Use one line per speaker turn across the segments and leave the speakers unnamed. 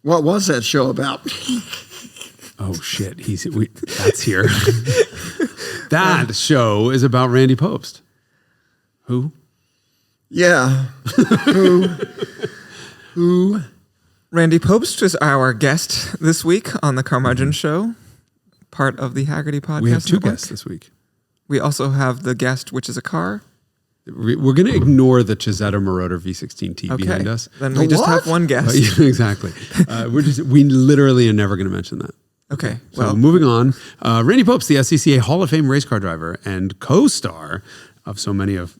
What was that show about?
Oh, shit. That's here. That show is about Randy Pobst. Who?
Yeah. Who?
Randy Pobst is our guest this week on the Carmudgeon Show, part of the Haggerty Podcast
We have two
Network.
guests this week.
We also have the guest, which is a car.
We're going to ignore the Chizzetta Marauder V16T behind us.
Then we just have one guest.
Yeah, exactly. We literally are never going to mention that.
Okay.
So moving on, Randy Pobst, the SCCA Hall of Fame race car driver and co-star of so many of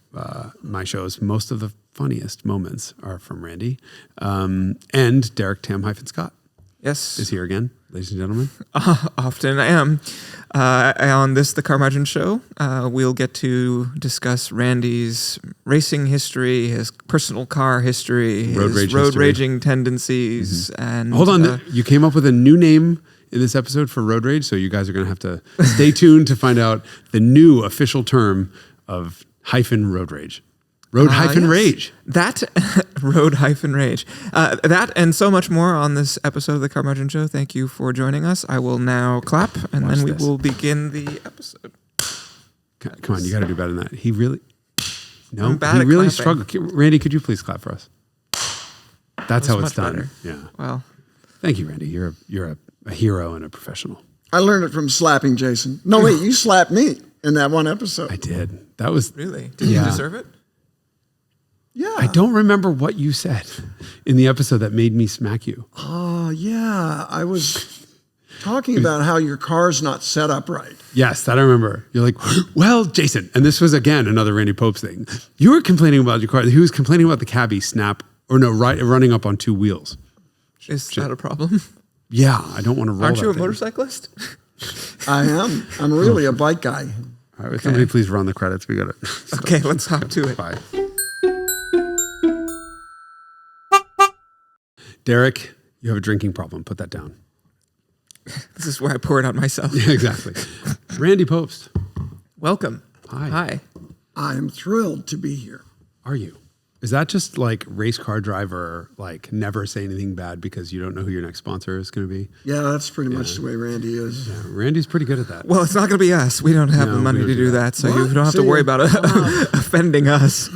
my shows. Most of the funniest moments are from Randy. And Derek Tam-Scott
Yes.
is here again, ladies and gentlemen.
Often I am. On this, the Carmudgeon Show, we'll get to discuss Randy's racing history, his personal car history, his road raging tendencies. And
hold on, you came up with a new name in this episode for road rage, so you guys are going to have to stay tuned to find out the new official term of road rage. Rage.
That road rage. That and so much more on this episode of the Carmudgeon Show. Thank you for joining us. I will now clap, and then we will begin the episode.
Come on, you got to do better than that. He really struggled. Randy, could you please clap for us? That's how it's done.
Better.
Yeah.
Well,
thank you, Randy. You're a hero and a professional.
I learned it from slapping Jason. No, wait, you slapped me in that one episode.
I did. That was
really? Did you deserve it?
Yeah.
I don't remember what you said in the episode that made me smack you.
Oh, yeah. I was talking about how your car's not set up right.
Yes, that I remember. You're like, well, Jason, and this was, again, another Randy Pobst thing. You were complaining about your car. He was complaining about the cabbie running up on two wheels.
Is that a problem?
Yeah, I don't want to roll.
Aren't you a
thing.
motorcyclist?
I am. I'm really a bike guy.
All right, somebody please run the credits. We got it.
Okay, let's hop to it.
Bye. Derek, you have a drinking problem. Put that down.
This is where I pour it on myself.
Yeah, exactly. Randy Pobst.
Welcome.
Hi.
I am thrilled to be here.
Are you? Is that just like race car driver, like never say anything bad because you don't know who your next sponsor is going to be?
Yeah, that's pretty much the way Randy is.
Yeah, Randy's pretty good at that.
Well, it's not going to be us. We don't have the money to do that, so
What?
you don't have to worry about offending us.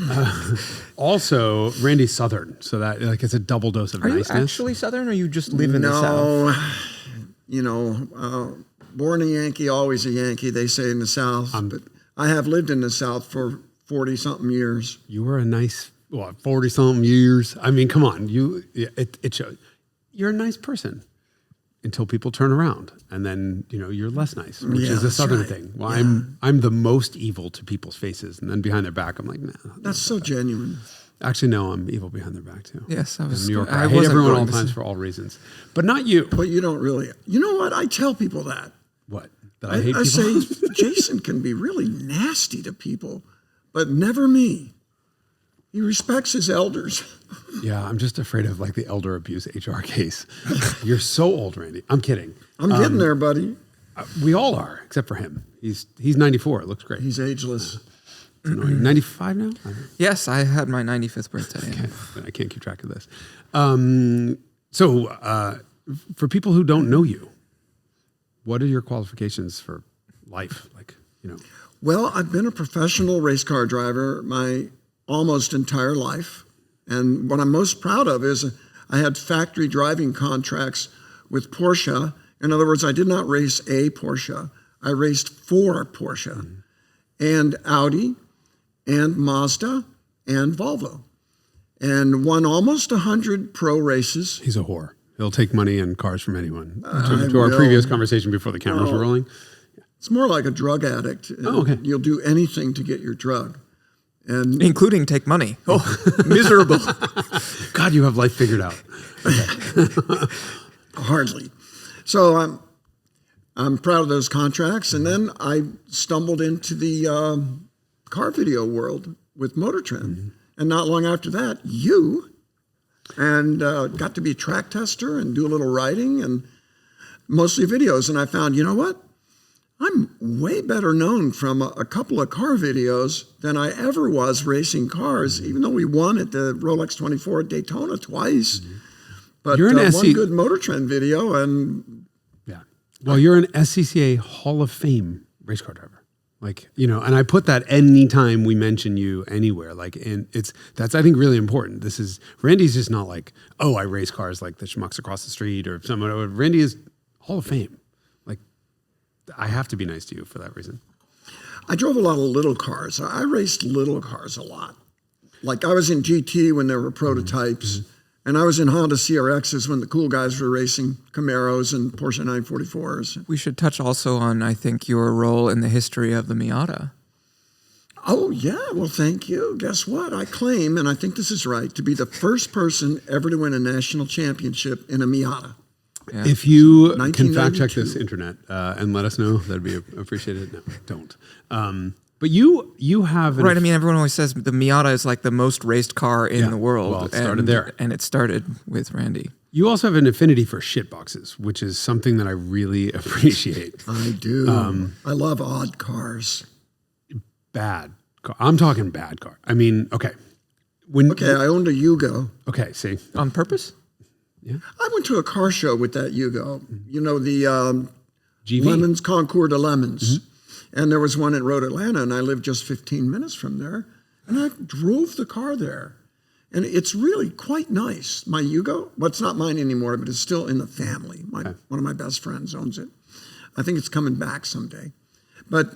Also, Randy's Southern, so that like it's a double dose of
Are
niceness.
you actually Southern, or are you just live in the South?
Born a Yankee, always a Yankee, they say in the South. But I have lived in the South for 40-something years.
You were a nice, 40-something years. I mean, come on. It shows. You're a nice person until people turn around. And then, you're less nice, which is a Southern thing. Well, yeah. I'm the most evil to people's faces. And then behind their back, I'm like, nah.
That's so genuine.
Actually, no, I'm evil behind their back, too.
Yes, I was.
I'm New Yorker. I hate everyone all times for all reasons. But not you.
But you don't really. You know what? I tell people that.
What? That I hate people?
I say Jason can be really nasty to people, but never me. He respects his elders.
Yeah, I'm just afraid of like the elder abuse HR case. You're so old, Randy. I'm kidding.
I'm getting there, buddy.
We all are, except for him. He's 94. It looks great.
He's ageless.
It's annoying. 95 now?
Yes, I had my 95th birthday.
Okay. I can't keep track of this. So for people who don't know you, what are your qualifications for life?
Well, I've been a professional race car driver my almost entire life. And what I'm most proud of is I had factory driving contracts with Porsche. In other words, I did not race a Porsche. I raced for Porsche and Audi and Mazda and Volvo and won almost 100 pro races.
He's a whore. He'll take money and cars from anyone. To our previous conversation before the cameras were rolling.
It's more like a drug addict.
Oh, okay.
You'll do anything to get your drug. And
including take money. Oh, miserable.
God, you have life figured out.
Hardly. So I'm proud of those contracts. And then I stumbled into the car video world with Motor Trend. And not long after that, got to be a track tester and do a little writing and mostly videos. And I found, you know what? I'm way better known from a couple of car videos than I ever was racing cars, even though we won at the Rolex 24 at Daytona twice. But
You're an
one good Motor Trend video, and
yeah. Well, you're an SCCA Hall of Fame race car driver. Like, you know, and I put that anytime we mention you anywhere. Like, and that's I think really important. Randy's just not like, oh, I race cars like the schmucks across the street or someone. Randy is Hall of Fame. Like, I have to be nice to you for that reason.
I drove a lot of little cars. I raced little cars a lot. Like I was in GT when there were prototypes, and I was in Honda CRXs when the cool guys were racing Camaros and Porsche 944s.
We should touch also on, I think, your role in the history of the Miata.
Oh, yeah. Well, thank you. Guess what? I claim, and I think this is right, to be the first person ever to win a national championship in a Miata.
Yeah. If you can
1992.
fact check this internet and let us know, that'd be appreciated. No, don't. But you have
right. I mean, everyone always says the Miata is like the most raced car in the world.
Well, it started there,
and it started with Randy.
You also have an affinity for shit boxes, which is something that I really appreciate.
I do. I love odd cars.
Bad car. I'm talking bad car. I mean, okay.
I owned a Yugo.
Okay, see.
On purpose?
Yeah.
I went to a car show with that Yugo. You know, the
GV.
Lemons, Concours de Lemons. And there was one in Road Atlanta, and I lived just 15 minutes from there. And I drove the car there. And it's really quite nice. My Yugo, well, it's not mine anymore, but it's still in the family. One of my best friends owns it. I think it's coming back someday. But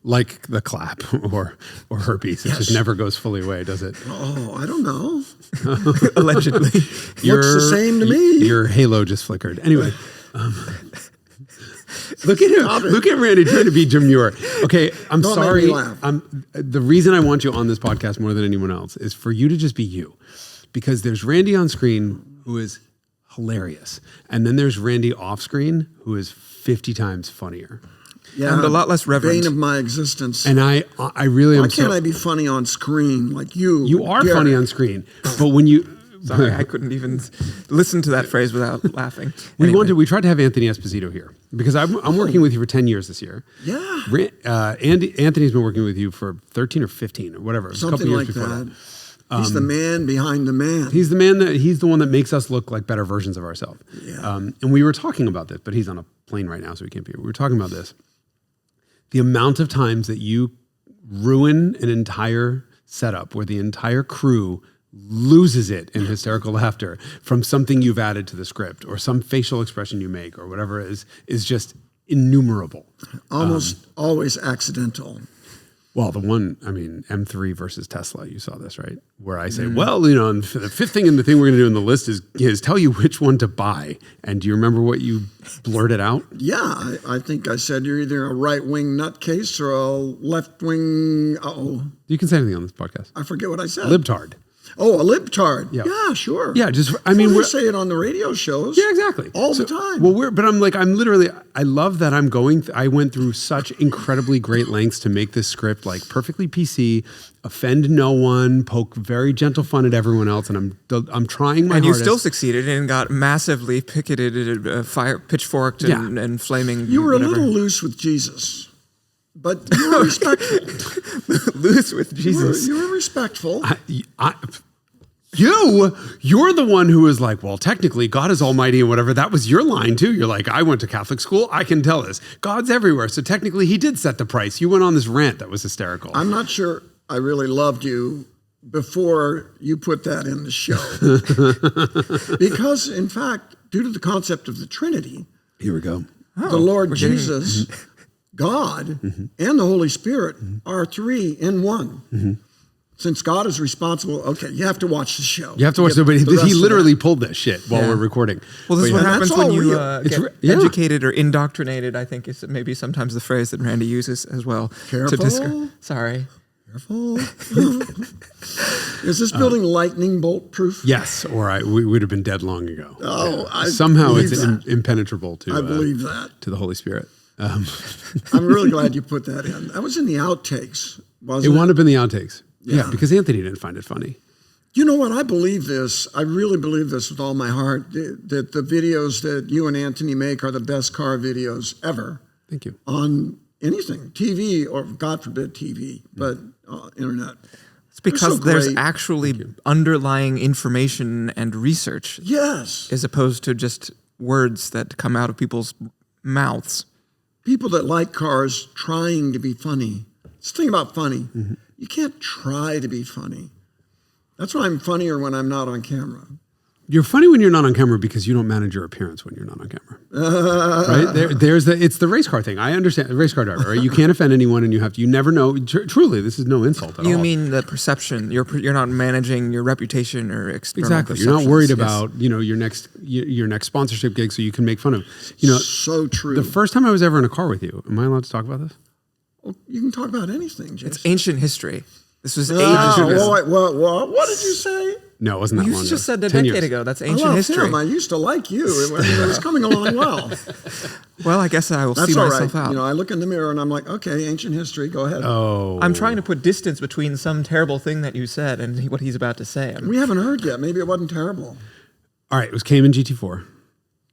like the clap or herpes. It just never goes fully away, does it?
Oh, I don't know.
Allegedly.
Looks the same to me.
Your halo just flickered. Anyway. Look at him. Look at Randy trying to be demure. Okay, I'm
Don't
sorry.
make me laugh.
The reason I want you on this podcast more than anyone else is for you to just be you. Because there's Randy on screen who is hilarious. And then there's Randy off screen who is 50 times funnier.
Yeah,
and a lot less reverent.
Bane of my existence.
And I really am.
Why can't I be funny on screen like you?
You are funny on screen, but when you.
Sorry, I couldn't even listen to that phrase without laughing.
We tried to have Anthony Esposito here because I'm working with you for 10 years this year.
Yeah.
Anthony's been working with you for 13 or 15 or whatever.
Something like that. He's the man behind the man.
He's the one that makes us look like better versions of ourselves.
Yeah.
And we were talking about this, but he's on a plane right now, so he can't be here. We were talking about this. The amount of times that you ruin an entire setup where the entire crew loses it in hysterical laughter from something you've added to the script or some facial expression you make or whatever it is just innumerable.
Almost always accidental.
Well, the one, I mean, M3 versus Tesla, you saw this, right? Where I say, well, you know, and the fifth thing in the thing we're going to do in the list is tell you which one to buy. And do you remember what you blurted out?
Yeah, I think I said you're either a right-wing nutcase or a left-wing,
You can say anything on this podcast.
I forget what I said.
Libtard.
Oh, a libtard.
Yeah.
Yeah, sure.
Yeah, we
say it on the radio shows.
Yeah, exactly.
All the time.
Well, I love that I went through such incredibly great lengths to make this script like perfectly PC, offend no one, poke very gentle fun at everyone else, and I'm trying my hardest.
And you still succeeded and got massively picketed, pitchforked, and flaming.
You were a little loose with Jesus. But you were respectful.
Loose with Jesus.
You were respectful.
You're the one who was like, well, technically God is almighty and whatever. That was your line too. You're like, I went to Catholic school. I can tell this. God's everywhere. So technically he did set the price. You went on this rant that was hysterical.
I'm not sure I really loved you before you put that in the show. Because in fact, due to the concept of the Trinity.
Here we go.
The Lord Jesus, God, and the Holy Spirit are three in one. Since God is responsible, okay, you have to watch the show.
You have to watch it, but he literally pulled this shit while we're recording.
Well, this is what happens when you get educated or indoctrinated, I think is maybe sometimes the phrase that Randy uses as well.
Careful.
Sorry.
Careful. Is this building lightning bolt proof?
Yes, or we would have been dead long ago.
Oh,
somehow it's impenetrable to.
I believe that
to the Holy Spirit.
I'm really glad you put that in. That was in the outtakes, wasn't it?
It wound up in the outtakes. Yeah, because Anthony didn't find it funny.
You know what? I believe this. I really believe this with all my heart, that the videos that you and Anthony make are the best car videos ever.
Thank you.
On anything, TV, or God forbid TV, but internet.
It's because
so
there's
great.
actually underlying information and research
Yes.
as opposed to just words that come out of people's mouths.
People that like cars trying to be funny. It's the thing about funny. You can't try to be funny. That's why I'm funnier when I'm not on camera.
You're funny when you're not on camera because you don't manage your appearance when you're not on camera. Right? It's the race car thing. I understand the race car driver, right? You can't offend anyone and you never know. Truly, this is no insult at all.
You mean the perception. You're not managing your reputation or external
Exactly. You're not worried about, your next sponsorship gig so you can make fun of.
So true.
The first time I was ever in a car with you, am I allowed to talk about this?
Well, you can talk about anything, Jason.
It's ancient history. This was
What did you say?
No, it wasn't that
You
long ago.
just said a
10
decade
years.
ago. That's
I
ancient
love
history.
him. I used to like you. It was coming along well.
Well, I guess I will
That's
see
all
myself
right.
out.
I look in the mirror and I'm like, okay, ancient history. Go ahead.
Oh.
I'm trying to put distance between some terrible thing that you said and what he's about to say.
We haven't heard yet. Maybe it wasn't terrible.
All right, it was Cayman GT4.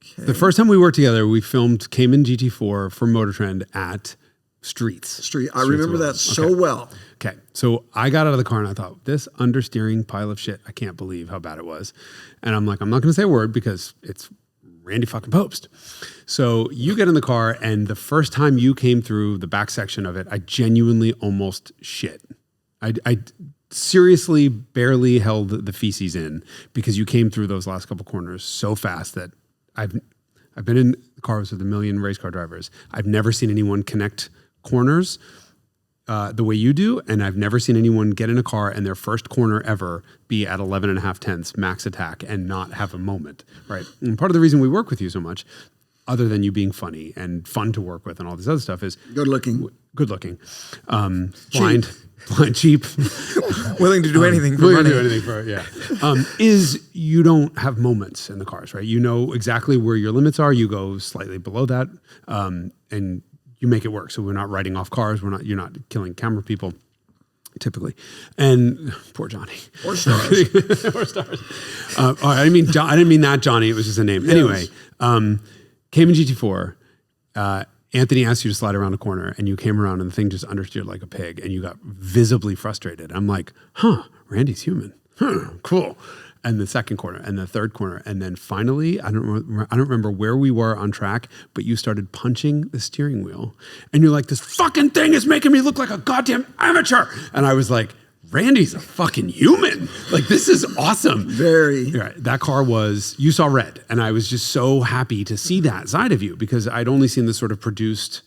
Okay.
The first time we worked together, we filmed Cayman GT4 for Motor Trend at Streets.
I remember that so well.
Okay, so I got out of the car and I thought, this understeering pile of shit, I can't believe how bad it was. And I'm like, I'm not going to say a word because it's Randy fucking Pobst. So you get in the car and the first time you came through the back section of it, I genuinely almost shit. I seriously barely held the feces in because you came through those last couple corners so fast that I've been in cars with a million race car drivers. I've never seen anyone connect corners the way you do, and I've never seen anyone get in a car and their first corner ever be at 11 and a half tenths max attack and not have a moment, right? And part of the reason we work with you so much, other than you being funny and fun to work with and all this other stuff, is
Good looking.
blind, cheap,
Willing to do anything for
willing
money.
to do anything for it, yeah. Is you don't have moments in the cars, right? You know exactly where your limits are. You go slightly below that, and you make it work. So we're not writing off cars. You're not killing camera people, typically. And poor Johnny.
Or stars.
Or stars. I didn't mean that Johnny. It was just a name. Yes. Anyway, Cayman GT4. Anthony asked you to slide around a corner, and you came around, and the thing just understeered like a pig, and you got visibly frustrated. I'm like, Randy's human. Cool. And the second corner, and the third corner, and then finally, I don't remember where we were on track, but you started punching the steering wheel, and you're like, this fucking thing is making me look like a goddamn amateur. And I was like, Randy's a fucking human. Like, this is awesome.
Very.
Right. That car you saw red. And I was just so happy to see that side of you because I'd only seen this sort of produced,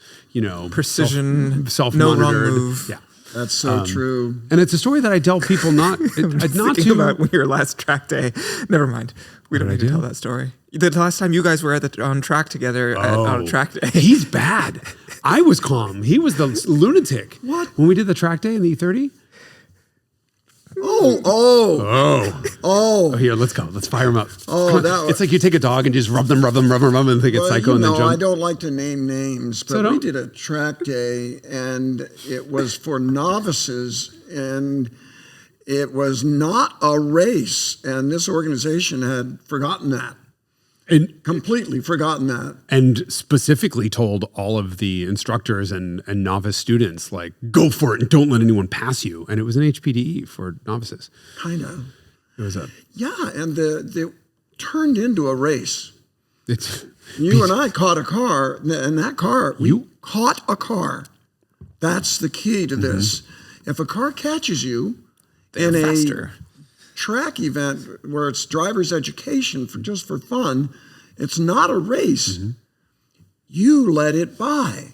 Precision,
self-monitored.
no wrong move.
Yeah.
That's so true.
And it's a story that I tell people not
Thinking about your last track day. Never mind. We don't need to tell that story. The last time you guys were on track together on a track day.
He's bad. I was calm. He was the lunatic.
What?
When we did the track day in the E30?
Oh.
Here, let's go. Let's fire him up.
It's
like you take a dog and just rub them, and think it's psycho and then jump.
I don't like to name names, but we did a track day and it was for novices and it was not a race. And this organization had forgotten that. Completely forgotten that.
And specifically told all of the instructors and novice students, like, go for it and don't let anyone pass you. And it was an HPDE for novices.
Kind of.
It was
and they turned into a race.
You
and I caught a car, and that car, we caught a car. That's the key to this. If a car catches you in a track event where it's driver's education just for fun, it's not a race. You let it by.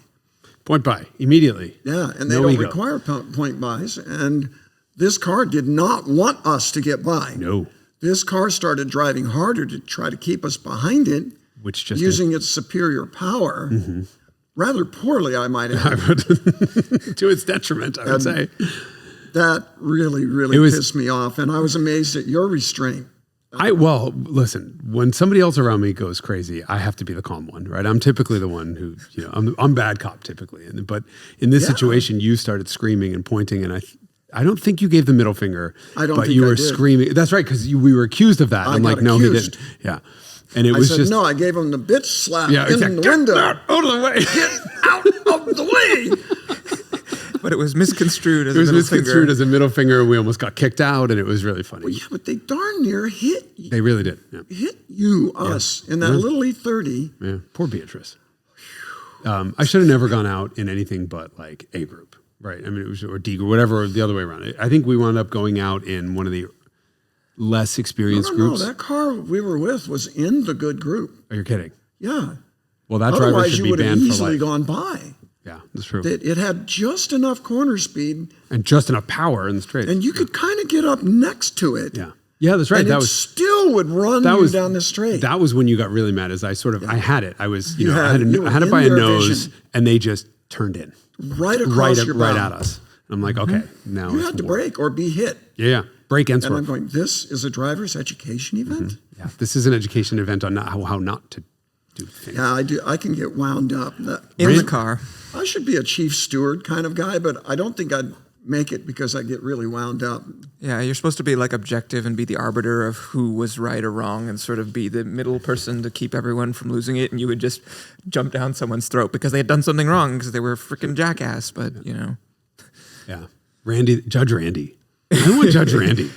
Point by immediately.
Yeah, and they don't require point bys. And this car did not want us to get by.
No.
This car started driving harder to try to keep us behind it, using its superior power. Rather poorly, I might add.
To its detriment, I would say.
That really, really pissed me off, and I was amazed at your restraint.
Listen, when somebody else around me goes crazy, I have to be the calm one, right? I'm typically the one who, I'm bad cop typically. But in this situation, you started screaming and pointing, and I don't think you gave the middle finger. But you were screaming. That's right, because we were accused of that. I'm like, no, he didn't. Yeah. And it was just...
No, I gave him the bitch slap in the window.
Out of the way.
Get out of the way.
But it was misconstrued as
It was
a middle
misconstrued
finger.
as a middle finger. We almost got kicked out, and it was really funny.
Well, yeah, but they darn near hit
They really did. Yeah.
us in that little E30.
Yeah. Poor Beatrice. I should have never gone out in anything but like A group, right? I mean, it was or D group, whatever, the other way around. I think we wound up going out in one of the less experienced groups.
No, that car we were with was in the good group.
Oh, you're kidding.
Yeah.
Well, that driver
Otherwise,
should
you
be
would have
banned for
easily
life.
gone by.
Yeah, that's true.
It had just enough corner speed,
And just enough power in the straight.
and you could kind of get up next to it.
Yeah. Yeah, that's right.
And
that
it
was
still would run you down the straight.
That was when you got really mad. As I had it. I was,
You
I
had
had it
in
by a
their
nose,
vision.
and they just turned in
right across your bow.
right at us. I'm like, okay, now
You
it's
had to
more.
brake or be hit.
Yeah, break and
And
swerve.
I'm going, this is a driver's education event?
Yeah, this is an education event on how not to do things.
Yeah, I do. I can get wound up.
In the car.
I should be a chief steward kind of guy, but I don't think I'd make it because I get really wound up.
Yeah, you're supposed to be like objective and be the arbiter of who was right or wrong and sort of be the middle person to keep everyone from losing it. And you would just jump down someone's throat because they had done something wrong because they were a freaking jackass. But, you know.
Yeah, Judge Randy. I want Judge Randy.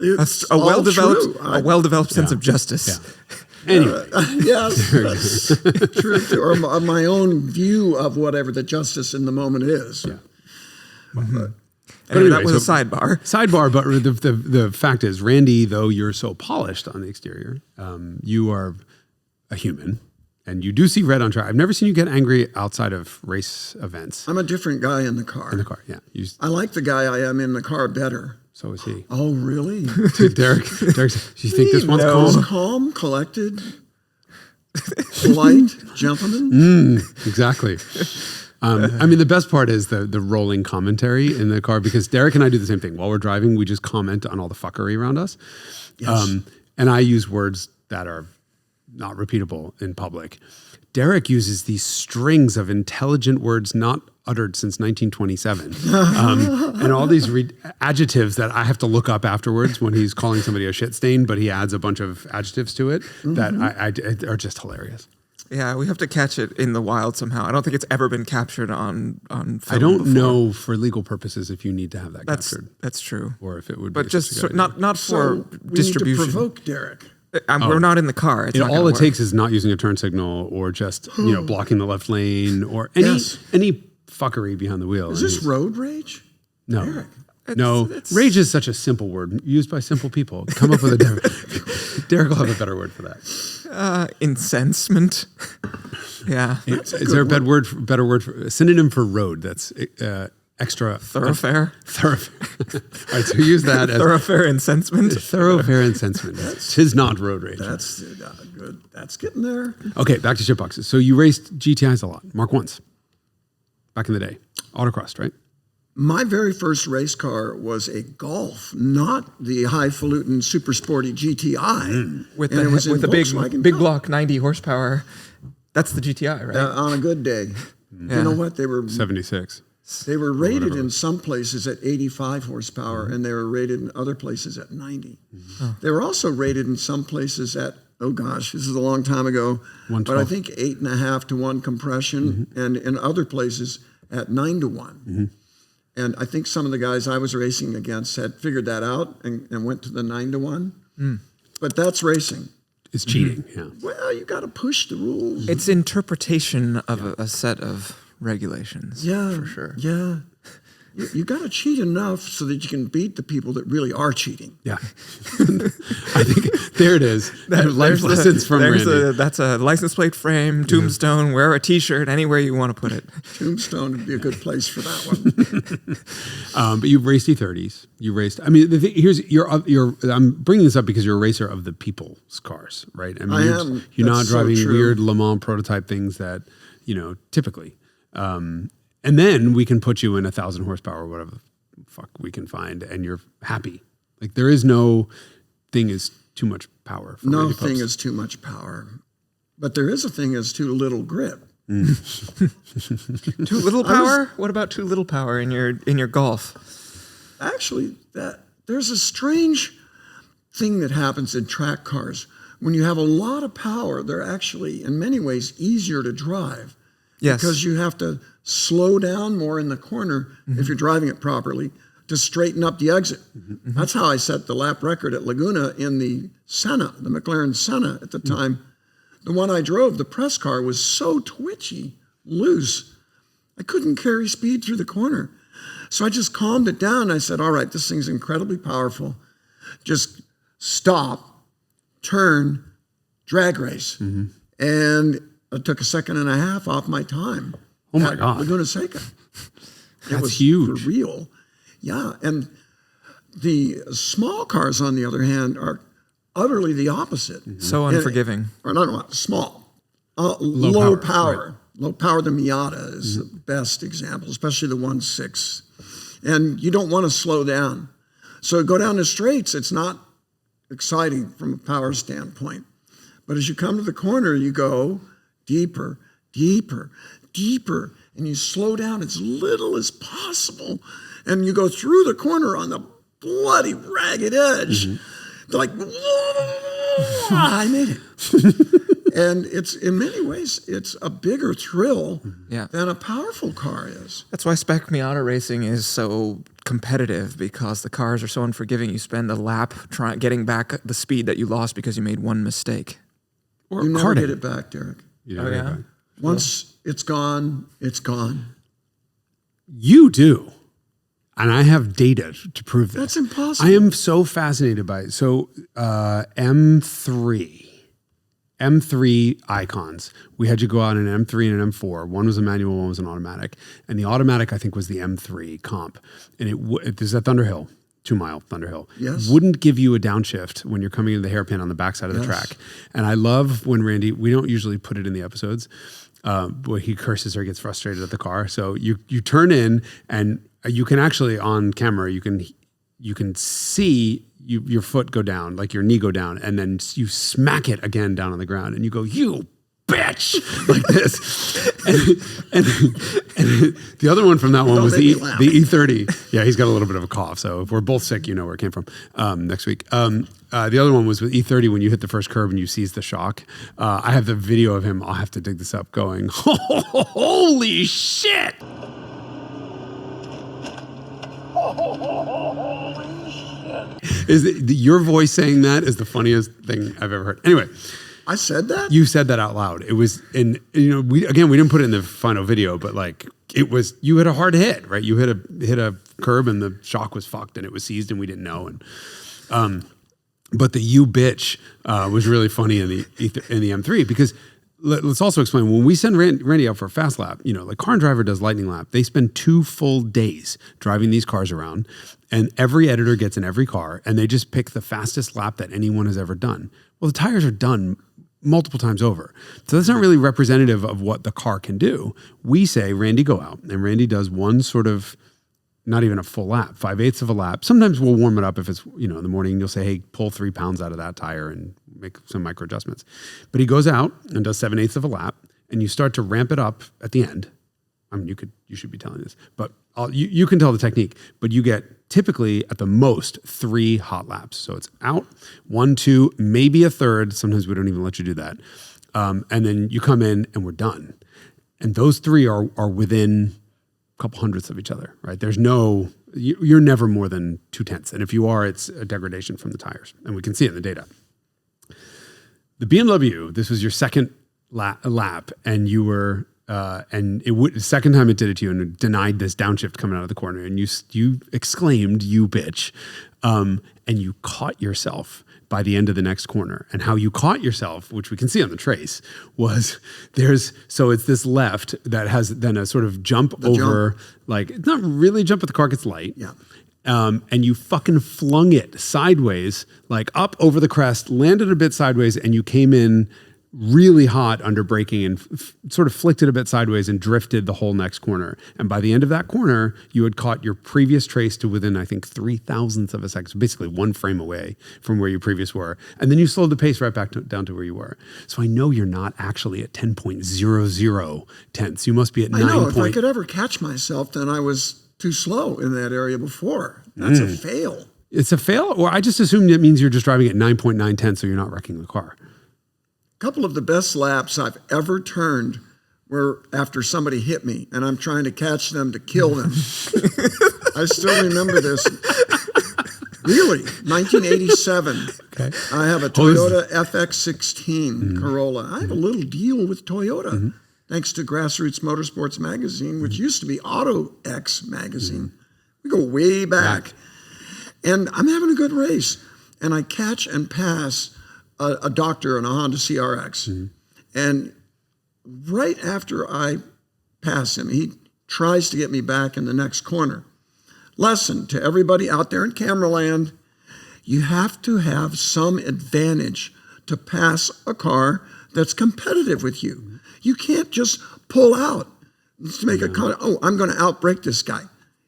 It's
A
all
well-developed,
true.
a well-develeled sense of justice.
Yeah. Anyway,
Yes, that's true. Or my own view of whatever the justice in the moment is.
Yeah.
Anyway,
anyway,
that was
so-
a sidebar.
Sidebar, but the fact is, Randy, though you're so polished on the exterior, you are a human, and you do see red on track. I've never seen you get angry outside of race events.
I'm a different guy in the car.
In the car, yeah.
I like the guy I am in the car better.
So is he.
Oh, really?
Dude, Derek, do you think this one's
He's
calm?
calm, collected, polite, gentleman.
Exactly. I mean, the best part is the rolling commentary in the car, because Derek and I do the same thing. While we're driving, we just comment on all the fuckery around us.
Yes.
And I use words that are not repeatable in public. Derek uses these strings of intelligent words not uttered since 1927, and all these adjectives that I have to look up afterwards when he's calling somebody a shit stain, but he adds a bunch of adjectives to it that I are just hilarious.
Yeah, we have to catch it in the wild somehow. I don't think it's ever been captured on film
I don't
before.
know for legal purposes if you need to have that captured,
That's true.
or if it would.
But
be
just
such a good idea.
not
So
for
we
distribution.
need to provoke Derek.
We're not in the car. It's not
all
gonna
it
work.
takes is not using a turn signal, or just blocking the left lane, or any fuckery behind the wheel.
Is
And
this road rage?
no?
Derek.
No, rage is such a simple word used by simple people. Come up with a different. Derek will have a better word for that.
Incensement. Yeah.
Is there a better word for a synonym for road? That's extra
Thoroughfare.
Thoroughfare. All right, so use that as
Thoroughfare incensement.
thoroughfare incensement. Tis not road rage.
That's good. That's getting there.
Okay, back to shitboxes. So you raced GTIs a lot, Mark 1s, back in the day, autocrossed, right?
My very first race car was a Golf, not the highfalutin super sporty GTI.
With
And it was in
the big
Volkswagen Golf.
block 90 horsepower. That's the GTI, right?
On a good day.
Yeah.
You know what? They were
76.
rated in some places at 85 horsepower, and they were rated in other places at 90. They were also rated in some places at, oh gosh, this is a long time ago, but I
112.
think 8.5 to 1 compression, and in other places at 9 to 1. And I think some of the guys I was racing against had figured that out and went to the 9 to 1. But that's racing.
It's cheating, yeah.
Well, you got to push the rules.
It's interpretation of a set of regulations.
Yeah,
for sure.
Yeah. You got to cheat enough so that you can beat the people that really are cheating.
Yeah. I think there it is. Life lessons from Randy.
That's a license plate frame, tombstone, wear a T-shirt, anywhere you want to put it.
Tombstone would be a good place for that one.
But you've raced E30s. You raced. I mean, the thing, here's I'm bringing this up because you're a racer of the people's cars, right? I mean,
I
you're,
am.
You're not
That's so
driving
true.
weird Le Mans prototype things that typically. And then we can put you in 1,000 horsepower or whatever the fuck we can find, and you're happy. Like there is no thing is too much power. For
No
Randy
thing
Pobst.
is too much power. But there is a thing as too little grip.
Too little power? What about too little power in your Golf?
Actually, there's a strange thing that happens in track cars. When you have a lot of power, they're actually, in many ways, easier to drive.
Yes.
Because you have to slow down more in the corner if you're driving it properly to straighten up the exit. That's how I set the lap record at Laguna in the Senna, the McLaren Senna at the time. The one I drove, the press car, was so twitchy, loose, I couldn't carry speed through the corner. So I just calmed it down. I said, all right, this thing's incredibly powerful. Just stop, turn, drag race. And it took 1.5 seconds off my time.
Oh my God.
Laguna Seca.
That's
was
huge.
For real. Yeah. And the small cars, on the other hand, are utterly the opposite.
So unforgiving.
Or not small. Low power.
Right.
Low power, the Miata is the best example, especially the 1.6. And you don't want to slow down. So go down the straights, it's not exciting from a power standpoint. But as you come to the corner, you go deeper, deeper, deeper, and you slow down as little as possible. And you go through the corner on the bloody ragged edge. They're like, whoa, I made it. And it's, in many ways, it's a bigger thrill than a powerful car is.
That's why spec Miata racing is so competitive, because the cars are so unforgiving. You spend a lap getting back the speed that you lost because you made one mistake.
Or you never get it back, Derek.
You never get it back.
Once it's gone, it's gone.
You do. And I have data to prove this.
That's impossible.
I am so fascinated by it. So M3 icons. We had you go out in an M3 and an M4. One was a manual, one was an automatic. And the automatic, I think, was the M3 comp. And it is at Thunderhill, 2 Mile Thunderhill.
Yes.
Wouldn't give you a downshift when you're coming into the hairpin on the backside of the track. And I love when Randy, we don't usually put it in the episodes, but he curses or gets frustrated at the car. So you turn in, and you can actually, on camera, you can see your foot go down, like your knee go down, and then you smack it again down on the ground, and you go, you bitch, like this. and the other one from that one was the E30. Yeah, he's got a little bit of a cough, so if we're both sick, you know where it came from next week. The other one was with E30 when you hit the first curb and you seize the shock. I have the video of him. I'll have to dig this up going, holy shit. Your voice saying that is the funniest thing I've ever heard. Anyway,
I said that?
You said that out loud. It was, and we didn't put it in the final video, but like it was, you hit a hard hit, right? You hit a curb and the shock was fucked and it was seized and we didn't know. And but the you bitch was really funny in the M3, because let's also explain, when we send Randy out for a fast lap, like Car and Driver does lightning lap, they spend 2 full days driving these cars around, and every editor gets in every car and they just pick the fastest lap that anyone has ever done. Well, the tires are done multiple times over. So that's not really representative of what the car can do. We say, Randy, go out, and Randy does one sort of, not even a full lap, 5/8 of a lap. Sometimes we'll warm it up if it's, in the morning, you'll say, hey, pull 3 pounds out of that tire and make some micro adjustments. But he goes out and does 7/8 of a lap, and you start to ramp it up at the end. I mean, you should be telling this, but you can tell the technique, but you get typically at the most 3 hot laps. So it's out, 1, 2, maybe a third. Sometimes we don't even let you do that. And then you come in and we're done. And those 3 are within a couple hundredths of each other, right? There's you're never more than 2/10. And if you are, it's a degradation from the tires. And we can see it in the data. The BMW, this was your second lap, and you were, the second time it did it to you, and it denied this downshift coming out of the corner, and you exclaimed, you bitch, and you caught yourself by the end of the next corner. And how you caught yourself, which we can see on the trace, was so it's this left that has then a sort of jump over, like, it's not really a jump, but the car gets light.
Yeah.
And you fucking flung it sideways, like up over the crest, landed a bit sideways, and you came in really hot under braking and sort of flicked it a bit sideways and drifted the whole next corner. And by the end of that corner, you had caught your previous trace to within, I think, 0.003 of a second, so basically 1 frame away from where you previous were. And then you slowed the pace right back down to where you were. So I know you're not actually at 10.00 tenths. You must be at 9.
I know, if I could ever catch myself, then I was too slow in that area before. That's a fail.
It's a fail? Or I just assumed it means you're just driving at 9.9 tenths, so you're not wrecking the car.
A couple of the best laps I've ever turned where after somebody hit me and I'm trying to catch them to kill them. I still remember this. Really, 1987.
Okay.
I have a Toyota FX16 Corolla. I have a little deal with Toyota, thanks to Grassroots Motorsports Magazine, which used to be Auto X Magazine. We go way back. And I'm having a good race. And I catch and pass a doctor in a Honda CRX. And right after I pass him, he tries to get me back in the next corner. Lesson to everybody out there in camera land, you have to have some advantage to pass a car that's competitive with you. You can't just pull out to make a car. Oh, I'm going to outbrake this guy.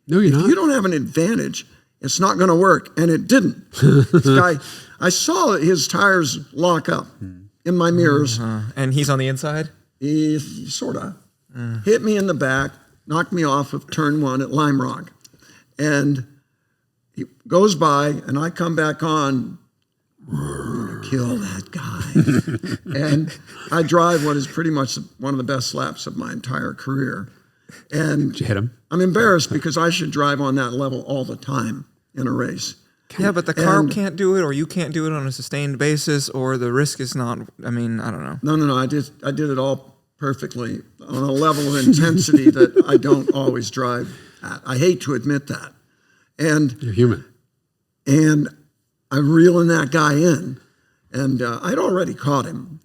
No, you're not.
If you don't have an advantage, it's not going to work. And it didn't. This guy, I saw his tires lock up in my mirrors.
And he's on the inside?
He sort of hit me in the back, knocked me off of turn 1 at Lime Rock. And he goes by, and I come back on, I'm going to kill that guy. And I drive what is pretty much one of the best laps of my entire career. And
Did you hit him?
I'm embarrassed because I should drive on that level all the time in a race.
Yeah, but the car can't do it, or you can't do it on a sustained basis, or the risk is not, I mean, I don't know.
No. I did it all perfectly on a level of intensity that I don't always drive at. I hate to admit that. And
You're human.
And I'm reeling that guy in. And I'd already caught him.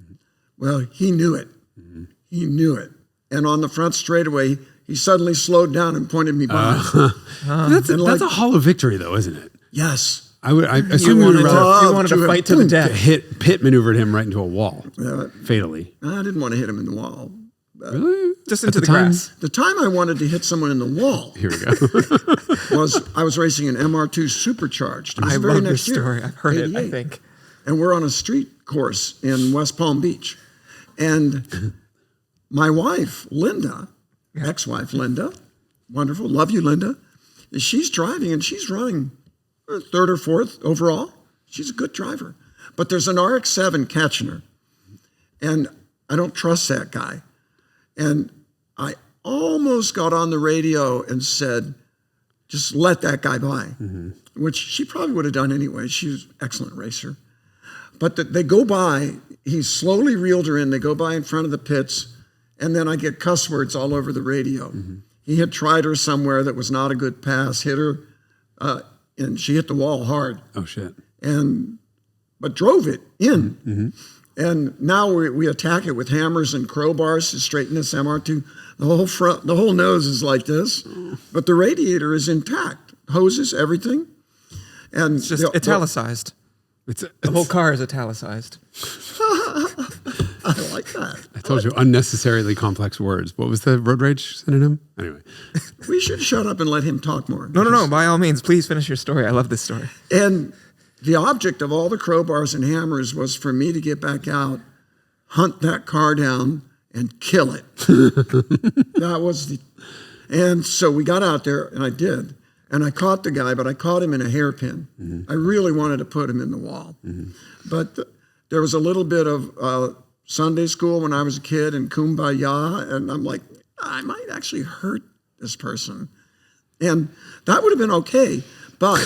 Well, he knew it. He knew it. And on the front straightaway, he suddenly slowed down and pointed me by.
That's a Hall of Victory, though, isn't it?
Yes.
I assume you
wanted to fight to the death.
Pit maneuvered him right into a wall, fatally.
I didn't want to hit him in the wall.
Really?
Just into the
time?
grass.
The time I wanted to hit someone in the wall
Here we go.
was I was racing an MR2 supercharged. It was
I
the very
love this
next year,
story. I've heard it, I
88.
think.
And we're on a street course in West Palm Beach. And my wife, Linda, ex-wife Linda, wonderful, love you, Linda, she's driving and she's running third or fourth overall. She's a good driver. But there's an RX-7 catching her. And I don't trust that guy. And I almost got on the radio and said, just let that guy by, which she probably would have done anyway. She was an excellent racer. But they go by, he slowly reeled her in. They go by in front of the pits, and then I get cuss words all over the radio. He had tried her somewhere that was not a good pass, hit her, and she hit the wall hard.
Oh, shit.
But drove it in. And now we attack it with hammers and crowbars to straighten this MR2. The whole nose is like this, but the radiator is intact. Hoses, everything. And
It's just italicized. The whole car is italicized.
I like that.
I told you, unnecessarily complex words. What was the road rage synonym? Anyway.
We should shut up and let him talk more.
No. By all means, please finish your story. I love this story.
And the object of all the crowbars and hammers was for me to get back out, hunt that car down, and kill it. And so we got out there, and I did. And I caught the guy, but I caught him in a hairpin. I really wanted to put him in the wall. But there was a little bit of Sunday school when I was a kid and kumbaya, and I'm like, I might actually hurt this person. And that would have been okay, but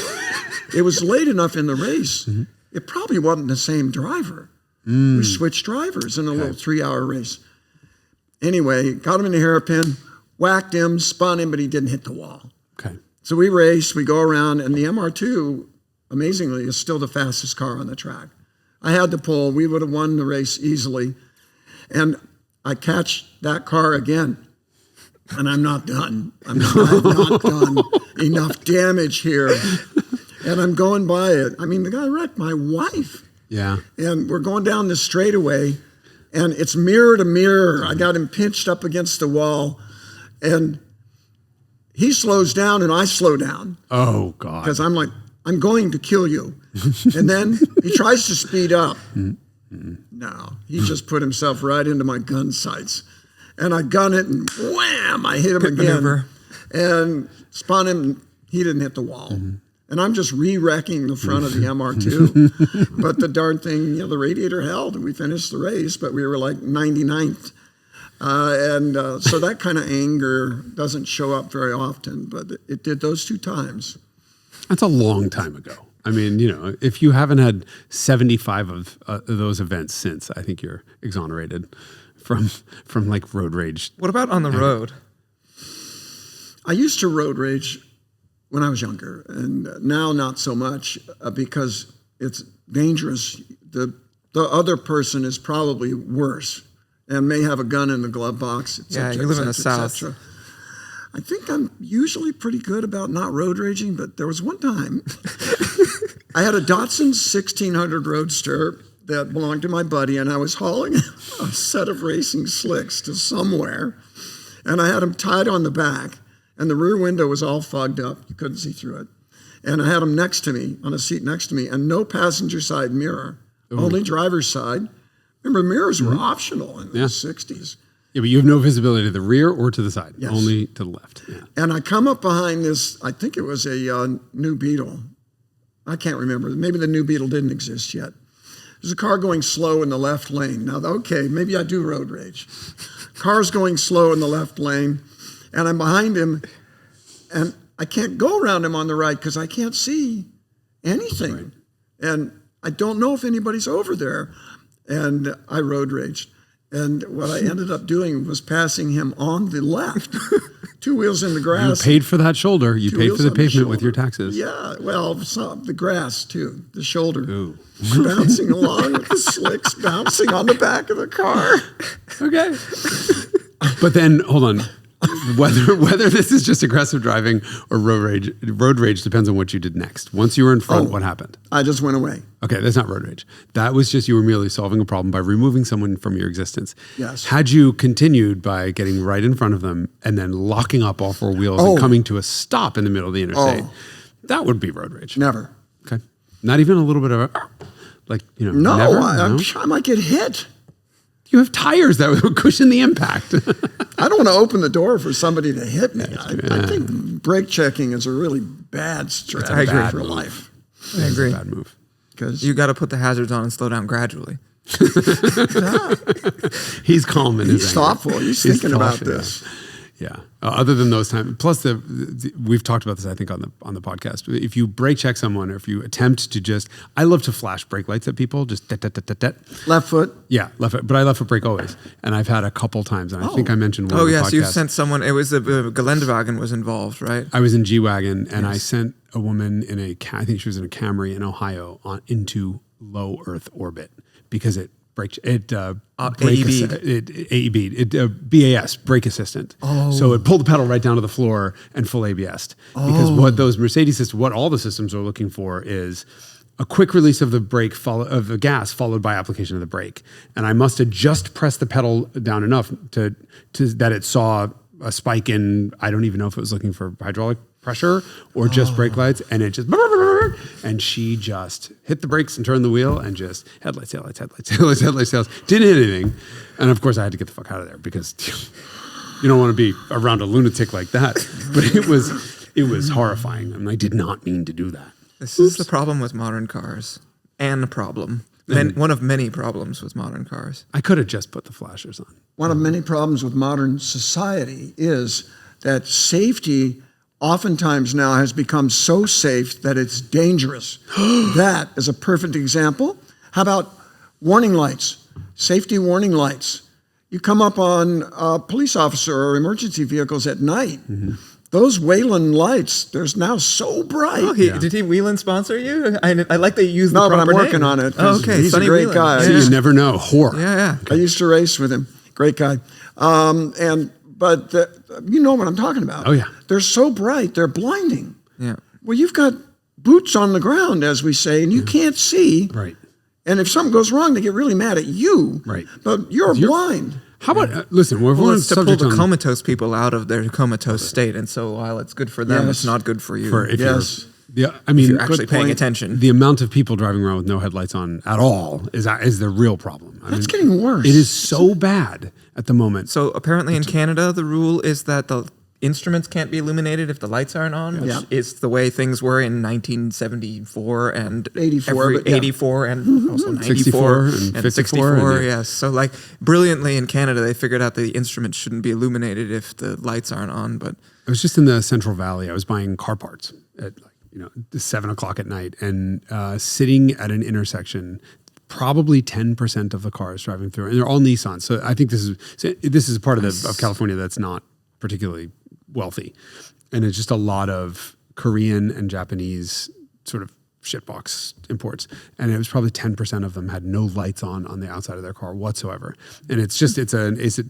it was late enough in the race, it probably wasn't the same driver. We switched drivers in a little 3-hour race. Anyway, got him in the hairpin, whacked him, spun him, but he didn't hit the wall.
Okay.
So we race, we go around, and the MR2, amazingly, is still the fastest car on the track. I had the pole. We would have won the race easily. And I catch that car again, and I'm not done. I've not done enough damage here. And I'm going by it. I mean, the guy wrecked my wife.
Yeah.
And we're going down the straightaway, and it's mirror to mirror. I got him pinched up against the wall, and he slows down, and I slow down.
Oh, God.
Because I'm like, I'm going to kill you. And then he tries to speed up. No, he just put himself right into my gun sights. And I gun it, and wham, I hit him again.
Maneuver.
And spun him, he didn't hit the wall. And I'm just re-wrecking the front of the MR2. But the darn thing, the radiator held, and we finished the race, but we were like 99th. So that kind of anger doesn't show up very often, but it did those 2 times.
That's a long time ago. I mean, if you haven't had 75 of those events since, I think you're exonerated from like road rage.
What about on the road?
I used to road rage when I was younger, and now not so much because it's dangerous. The other person is probably worse and may have a gun in the glove box.
Yeah, you live in the South.
I think I'm usually pretty good about not road raging, but there was one time I had a Datsun 1600 Roadster that belonged to my buddy, and I was hauling a set of racing slicks to somewhere, and I had them tied on the back, and the rear window was all fogged up. You couldn't see through it. And I had them next to me, on a seat next to me, and no passenger side mirror, only driver's side. Remember, mirrors were optional in the 60s.
Yeah, but you have no visibility to the rear or to the side,
Yes.
only to the left. Yeah.
And I come up behind this, I think it was a New Beetle. I can't remember. Maybe the New Beetle didn't exist yet. There's a car going slow in the left lane. Now, okay, maybe I do road rage. Car's going slow in the left lane, and I'm behind him, and I can't go around him on the right because I can't see anything. Right. And I don't know if anybody's over there. And I road raged. And what I ended up doing was passing him on the left, 2 wheels in the grass.
You paid for that shoulder. You paid for the pavement with your taxes.
Yeah, well, the grass too, the shoulder.
Ooh.
Bouncing along with the slicks, bouncing on the back of the car.
Okay. But then, hold on. Whether this is just aggressive driving or road rage depends on what you did next. Once you were in front, what happened?
I just went away.
Okay, that's not road rage. That was just you were merely solving a problem by removing someone from your existence.
Yes.
Had you continued by getting right in front of them and then locking up all 4 wheels and coming to a stop in the middle of the interstate, that would be road rage.
Never.
Okay. Not even a little bit of
No,
never?
I'm sure I might get hit.
You have tires that would cushion the impact.
I don't want to open the door for somebody to hit me. I think brake checking is a really bad strategy for life.
I agree.
Bad move.
Because
You got to put the hazards on and slow down gradually.
He's calm in his
he's
anger.
thoughtful. He's thinking about
cautious.
this.
Yeah. Other than those times, plus we've talked about this, I think, on the podcast. If you brake check someone, or if you attempt to I love to flash brake lights at people, just
Left foot.
Yeah, left foot. But I left foot brake always, and I've had a couple times, and I think I mentioned one.
Oh
on the
yes,
podcast.
you sent someone. It was a Geländewagen was involved, right?
I was in G-Wagon, and I sent a woman in I think she was in a Camry in Ohio into low Earth orbit because it braked BAS, brake assistant. Oh. So it pulled the pedal right down to the floor and full ABS. Because what those Mercedes systems, what all the systems are looking for is a quick release of the brake of the gas followed by application of the brake. And I must have just pressed the pedal down enough to that it saw a spike in, I don't even know if it was looking for hydraulic pressure or just brake lights, and it just, and she just hit the brakes and turned the wheel and just headlights, didn't hit anything. And of course I had to get the fuck out of there because you don't want to be around a lunatic like that. But it was horrifying. I mean, I did not mean to do that.
This is the problem with modern cars. One of many problems with modern cars.
I could have just put the flashers on.
One of many problems with modern society is that safety oftentimes now has become so safe that it's dangerous. That is a perfect example. How about warning lights, safety warning lights? You come up on a police officer or emergency vehicles at night. Mm-hmm. Those Wayland lights, they're now so bright.
Oh, did he Whelan sponsor you? I like that you used the proper
but I'm working
name.
on it.
Oh, okay,
He's
Sonny
a great
Whelan.
guy.
So you never know. Whore.
Yeah.
I used to race with him. Great guy. But you know what I'm talking about.
Oh, yeah.
They're so bright, they're blinding.
Yeah.
Well, you've got boots on the ground, as we say, and you can't see.
Right.
And if something goes wrong, they get really mad at you.
Right.
But you're blind.
How about, listen, we're on
It's to pull
subject
the
on...
comatose people out of their comatose state. And so while it's good for them,
Yes.
it's not good for you.
Yes.
You're
Actually paying attention.
The amount of people driving around with no headlights on at all is the real problem.
That's getting worse.
It is so bad at the moment.
So apparently in Canada, the rule is that instruments can't be illuminated if the lights aren't on, which
Yeah.
is the way things were in 1974 and
84, but yeah.
84 and also 94
64 and
and
54,
64.
and
Yes. So like brilliantly in Canada, they figured out the instruments shouldn't be illuminated if the lights aren't on. But
I was just in the Central Valley. I was buying car parts at 7:00 at night, and sitting at an intersection. Probably 10% of the cars driving through, and they're all Nissans. So I think this is a part of California that's not particularly wealthy, and it's just a lot of Korean and Japanese sort of shitbox imports, and it was probably 10% of them had no lights on the outside of their car whatsoever. And it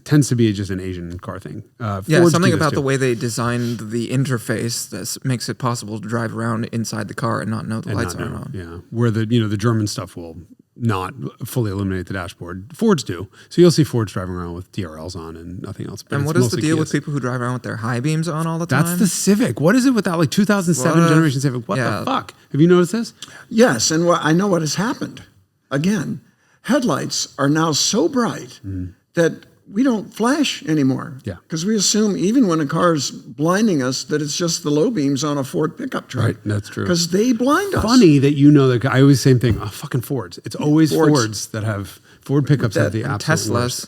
tends to be just an Asian car thing. Fords
something
do this
about
too.
the way they designed the interface that makes it possible to drive around inside the car and not know the lights aren't on.
Yeah, where the German stuff will not fully illuminate the dashboard. Fords do. So you'll see Fords driving around with DRLs on and nothing else. But
And
it's
what is the
mostly
deal with
Kias.
people who drive around with their high beams on all the time?
That's the Civic. What is it with that 2007
What?
generation Civic? What
Yeah.
the fuck? Have you noticed this?
Yes, and I know what has happened. Again, headlights are now so bright that we don't flash anymore.
Yeah.
Because we assume even when a car's blinding us that it's just the low beams on a Ford pickup truck.
Right, that's true.
Because they blind us.
Funny that that I always same thing. Oh, fucking Fords. It's always
Fords.
Fords that have Ford pickups have the
and
absolute
Teslas.
worst.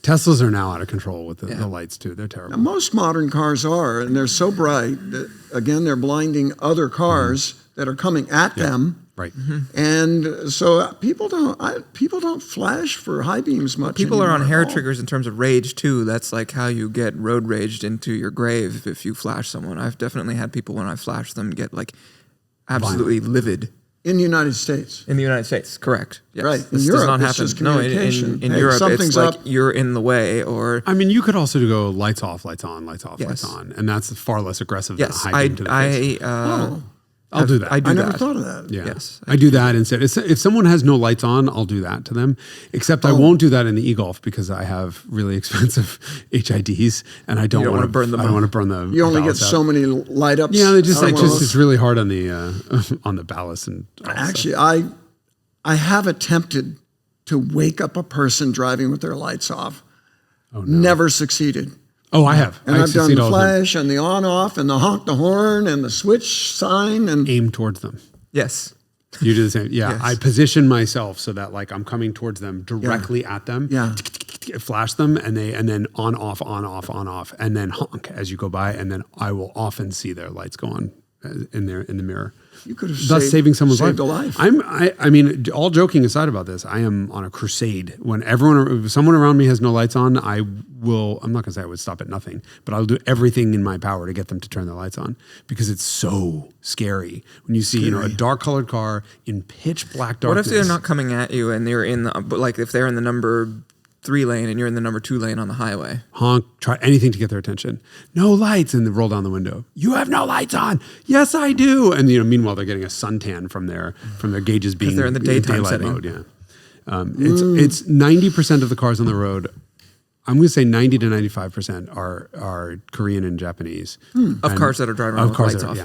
Teslas are now out of control with the lights too. They're terrible.
Now, most modern cars are, and they're so bright that, again, they're blinding other cars that are coming at them.
Right.
And so people don't flash for high beams much.
People are on
anymore
hair
at all.
triggers in terms of rage too. That's like how you get road raged into your grave if you flash someone. I've definitely had people when I flash them get like absolutely livid.
In the United States.
In the United States, correct. Yes.
Right. In
This
Europe,
does not
it's
happen.
just
No,
communication.
in
Hey,
Europe, it's
something's
like
up.
you're in the way or...
I mean, you could also go lights off, lights on, lights off,
Yes.
lights on, and that's far less aggressive than a
Yes,
high beam to the face. I'll do that.
I do
I never
that.
thought of that.
Yeah.
Yes.
I do that instead. If someone has no lights on, I'll do that to them. Except I won't do that in the e-Golf because I have really expensive HIDs and I don't want to
burn them
I don't
up.
want to burn the.
You only get
ballast out.
so many light ups.
Yeah, they just
out of one of those.
it's really hard on the ballast and all that stuff.
Actually, I have attempted to wake up a person driving with their lights off.
Oh, no.
Never succeeded.
Oh, I have.
And
I
I've done
succeed
the
all the time.
flash and the on off and the honk the horn and the switch sign and
Aim towards them.
Yes.
You do the same. Yeah,
Yes.
I position myself so that like I'm coming towards them directly at them.
Yeah.
Flash them and then on off, and then honk as you go by, and then I will often see their lights go on in the mirror.
you could have
Thus saving someone's
saved
life.
a life.
I mean, all joking aside about this, I am on a crusade. If someone around me has no lights on, I'm not gonna say I would stop at nothing, but I'll do everything in my power to get them to turn their lights on because it's so scary when you see, a dark colored car in pitch black
What
darkness.
if they're not coming at you and they're if they're in the number 3 lane and you're in the number 2 lane on the highway?
Honk, try anything to get their attention. No lights, and they roll down the window. You have no lights on. Yes, I do. And meanwhile they're getting a suntan from their gauges being
they're in the daytime
daylight
setting.
mode. Yeah, it's 90% of the cars on the road. I'm going to say 90 to 95% are Korean and Japanese
Of cars that are driving around with lights off.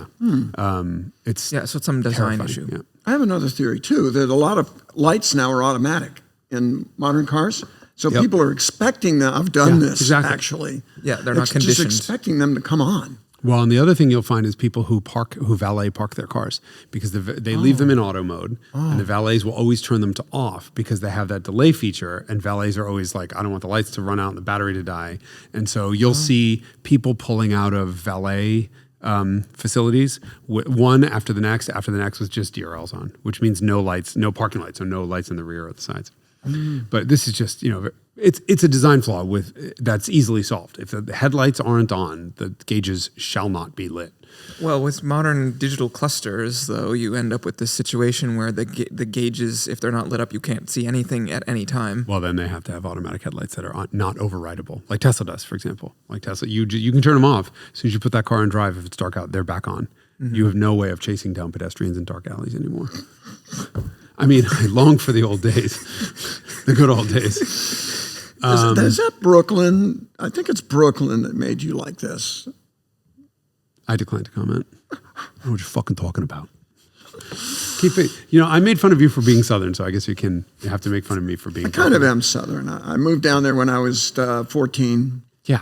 It's
Yeah, so it's some design
terrifying.
issue.
Yeah.
I have another theory too, that a lot of lights now are automatic in modern cars. So
Yep.
people are expecting them. I've done
Yeah,
this
exactly.
actually.
Yeah, they're not
It's
conditioned.
just expecting them to come on.
Well, and the other thing you'll find is people who valet park their cars because they leave them in auto mode, and the valets will always turn them to off because they have that delay feature. And valets are always like, I don't want the lights to run out and the battery to die. And so you'll see people pulling out of valet facilities, one after the next with just DRLs on, which means no lights, no parking lights, so no lights in the rear or the sides. But this is just, it's a design flaw that's easily solved. If the headlights aren't on, the gauges shall not be lit.
Well, with modern digital clusters, though, you end up with this situation where the gauges, if they're not lit up, you can't see anything at any time.
Well, then they have to have automatic headlights that are not overridable, like Tesla does, for example. Like Tesla, you can turn them off as soon as you put that car in drive. If it's dark out, they're back on. You have no way of chasing down pedestrians in dark alleys anymore. I mean, I long for the old days, the good old days.
Is that Brooklyn? I think it's Brooklyn that made you like this.
I decline to comment. I don't know what you're fucking talking about. Keep it. I made fun of you for being Southern, so I guess you have to make fun of me for being.
I kind of am Southern. I moved down there when I was 14.
Yeah.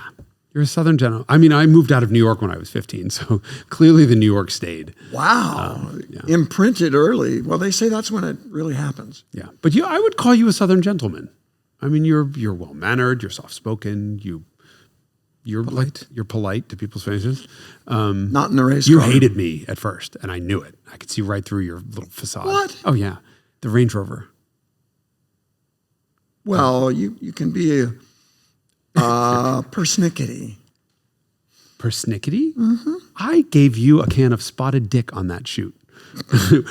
You're a Southern gentleman. I mean, I moved out of New York when I was 15, so clearly the New York stayed.
Wow. Imprinted early. Well, they say that's when it really happens.
Yeah. But I would call you a Southern gentleman. I mean, you're well-mannered, you're soft-spoken, you're polite. You're polite to people's faces.
Not in the race
You
car.
hated me at first, and I knew it. I could see right through your little facade.
What?
Oh, yeah. The Range Rover.
Well, you can be a persnickety.
Persnickety? Mm-hmm. I gave you a can of spotted dick on that shoot.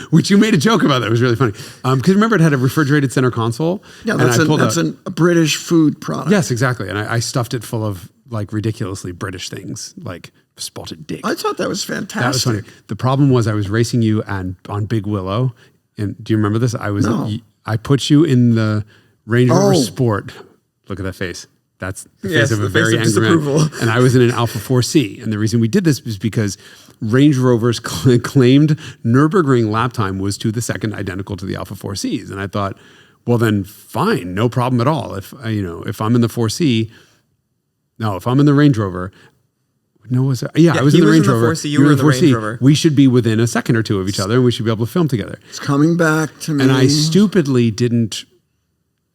Which you made a joke about. That was really funny. Because remember, it had a refrigerated center console.
Yeah, that's a British food product.
Yes, exactly. And I stuffed it full of like ridiculously British things, like spotted dick.
I thought that was fantastic.
That was funny. The problem was I was racing you on Big Willow. And do you remember this? I put you in the Range Rover Sport. Look at that face. That's the face of a very angry man. And I was in an Alpha 4C. And the reason we did this was because Range Rover's claimed Nürburgring lap time was to the second identical to the Alpha 4Cs. And I thought, well, then fine, no problem at all. If I'm in the 4C, if I'm in the Range Rover, I was in the Range Rover.
4C, you were in the Range Rover.
We should be within a second or two of each other, and we should be able to film together.
It's coming back to me.
And I stupidly didn't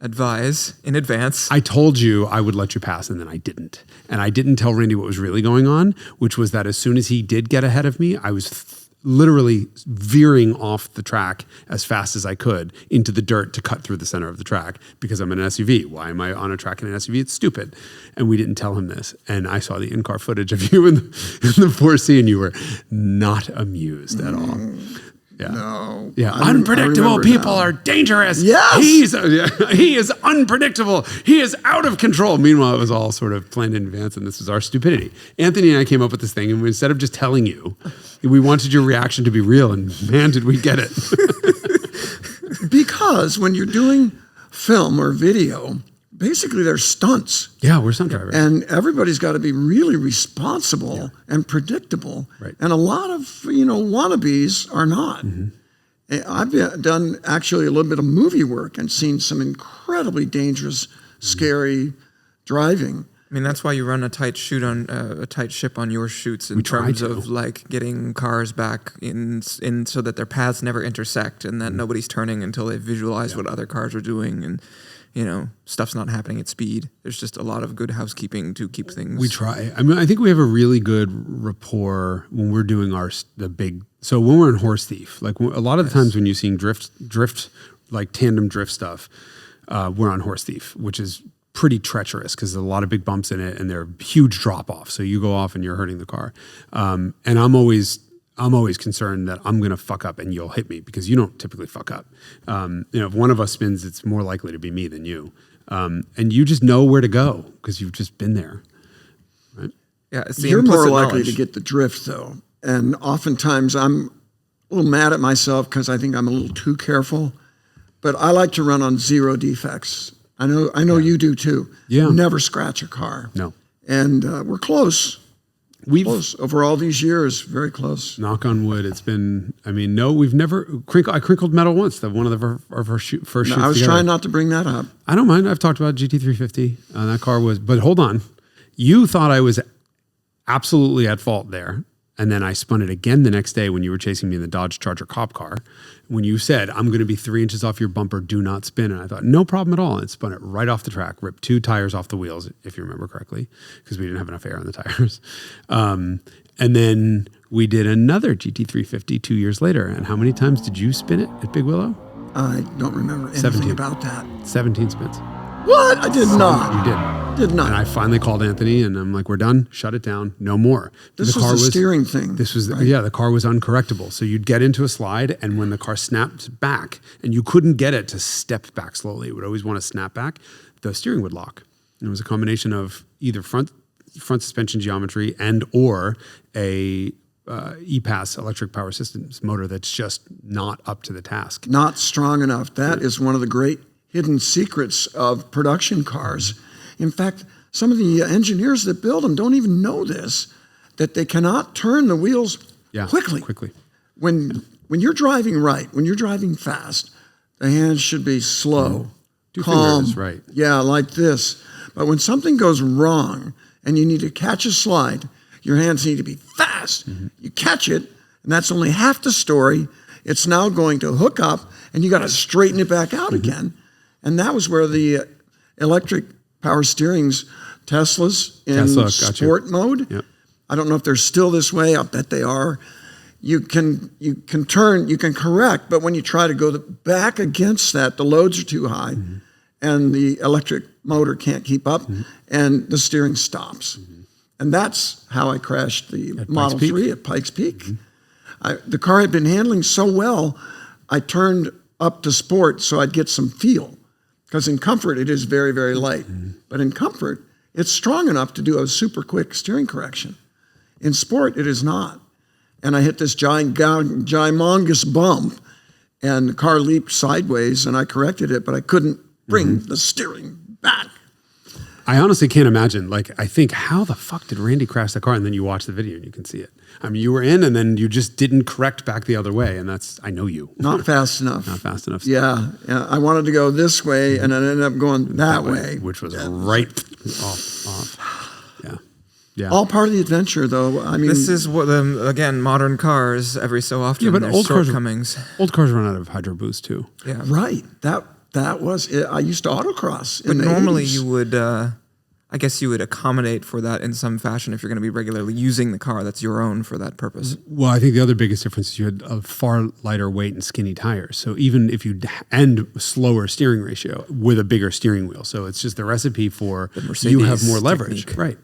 advise in advance.
I told you I would let you pass, and then I didn't. And I didn't tell Randy what was really going on, which was that as soon as he did get ahead of me, I was literally veering off the track as fast as I could into the dirt to cut through the center of the track because I'm in an SUV. Why am I on a track in an SUV? It's stupid. And we didn't tell him this. And I saw the in-car footage of you in the 4C, and you were not amused at all. Yeah.
No.
Yeah. Unpredictable people are dangerous.
Yes.
He is unpredictable. He is out of control. Meanwhile, it was all sort of planned in advance, and this was our stupidity. Anthony and I came up with this thing, and instead of just telling you, we wanted your reaction to be real, and man, did we get it.
Because when you're doing film or video, basically they're stunts.
Yeah, we're stunt drivers.
And everybody's got to be really responsible and predictable.
Right.
And a lot of, wannabes are not. Mm-hmm. I've done actually a little bit of movie work and seen some incredibly dangerous, scary driving.
I mean, that's why you run a tight ship on your shoots in terms of like getting cars back in so that their paths never intersect and that nobody's turning until they visualize what other cars are doing, and stuff's not happening at speed. There's just a lot of good housekeeping to keep things.
We try. I mean, I think we have a really good rapport when we're doing so when we're in Horse Thief, like a lot of the times when you're seeing drift, like tandem drift stuff, we're on Horse Thief, which is pretty treacherous because there's a lot of big bumps in it and they're huge drop off. So you go off and you're hurting the car. And I'm always concerned that I'm going to fuck up and you'll hit me because you don't typically fuck up. If one of us spins, it's more likely to be me than you. And you just know where to go because you've just been there. Right?
Yeah, it's the
You're more
implicit
likely
knowledge.
to get the drift though. And oftentimes I'm a little mad at myself because I think I'm a little too careful, but I like to run on zero defects. I know you do too.
Yeah.
Never scratch a car.
No.
And we're close.
We've
Close over all these years, very close.
Knock on wood. It's been. I mean, no, we've never I crinkled metal once. That one of the first shoots.
I was trying not to bring that up.
I don't mind. I've talked about GT350. That car was. But hold on, you thought I was absolutely at fault there, and then I spun it again the next day when you were chasing me in the Dodge Charger cop car. When you said, "I'm going to be 3 inches off your bumper, do not spin," and I thought, no problem at all, and spun it right off the track, ripped 2 tires off the wheels, if you remember correctly, because we didn't have enough air on the tires. And then we did another GT350 2 years later. And how many times did you spin it at Big Willow?
I don't remember anything
17.
about that.
17 spins.
What? I did not.
You did.
Did not.
And I finally called Anthony, and I'm like, "We're done. Shut it down. No more."
This was the steering thing.
This was
right?
the car was uncorrectable. So you'd get into a slide, and when the car snapped back, and you couldn't get it to step back slowly, it would always want to snap back. The steering would lock. And it was a combination of either front suspension geometry and or a EPAS, electric power systems motor, that's just not up to the task.
Not strong enough. That is one of the great hidden secrets of production cars. In fact, some of the engineers that build them don't even know this, that they cannot turn the wheels quickly. When you're driving right, when you're driving fast, the hands should be slow,
2
calm.
fingers, right.
Yeah, like this. But when something goes wrong, and you need to catch a slide, your hands need to be fast. You catch it, and that's only half the story. It's now going to hook up, and you got to straighten it back out again. And that was where the electric power steerings, Teslas in sport mode.
Yep.
I don't know if they're still this way. I'll bet they are. You can turn, you can correct, but when you try to go back against that, the loads are too high, and the electric motor can't keep up, and the steering stops. And that's how I crashed the Model 3 at Pikes Peak. The car had been handling so well, I turned up to sport so I'd get some feel. Because in comfort, it is very, very light. But in comfort, it's strong enough to do a super quick steering correction. In sport, it is not. And I hit this gymongous bump, and the car leaped sideways, and I corrected it, but I couldn't bring the steering back.
I honestly can't imagine. Like, I think, how the fuck did Randy crash the car? And then you watch the video and you can see it. I mean, you were in, and then you just didn't correct back the other way. And I know you.
Not fast enough.
Not fast enough.
Yeah. I wanted to go this way, and I ended up going that way.
Which was right off. Yeah. Yeah.
All part of the adventure, though. I mean,
this is what again, modern cars every so often.
But
there's
old
shortcomings.
Old cars run out of hydro boost too.
Yeah.
Right. That was it. I used to autocross.
But
in the
normally
80s.
you would, I guess you would accommodate for that in some fashion if you're going to be regularly using the car that's your own for that purpose.
Well, I think the other biggest difference is you had a far lighter weight and skinny tires. So even if and slower steering ratio with a bigger steering wheel. So it's just the recipe for you have more leverage.
Technique.
Right.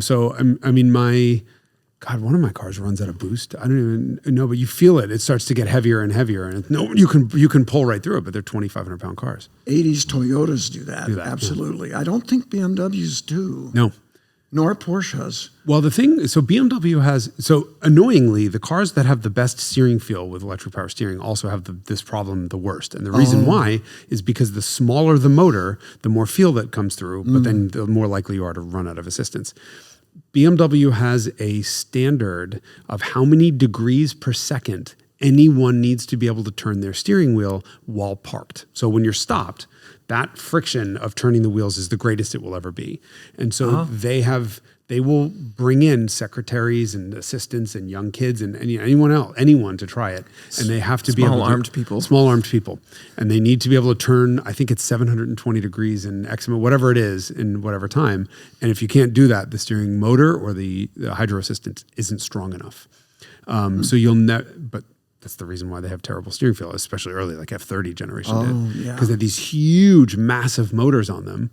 So, I mean, one of my cars runs out of boost. I don't even know, but you feel it. It starts to get heavier and heavier. And you can pull right through it, but they're 2,500 pound cars.
80s Toyotas do that. Absolutely. Yeah. I don't think BMWs do.
No.
Nor Porsches.
Well, BMW has, annoyingly, the cars that have the best steering feel with electric power steering also have this problem the worst. And the reason why is because the smaller the motor, the more feel that comes through, but then the more likely you are to run out of assistance. BMW has a standard of how many degrees per second anyone needs to be able to turn their steering wheel while parked. So when you're stopped, that friction of turning the wheels is the greatest it will ever be. And so they will bring in secretaries and assistants and young kids and anyone to try it. And they have to be able to... Small armed people. And they need to be able to turn, I think it's 720 degrees in X, whatever it is, in whatever time. And if you can't do that, the steering motor or the hydro assistant isn't strong enough. So you'll but that's the reason why they have terrible steering feel, especially early, like F30 generation did. Because they have these huge, massive motors on them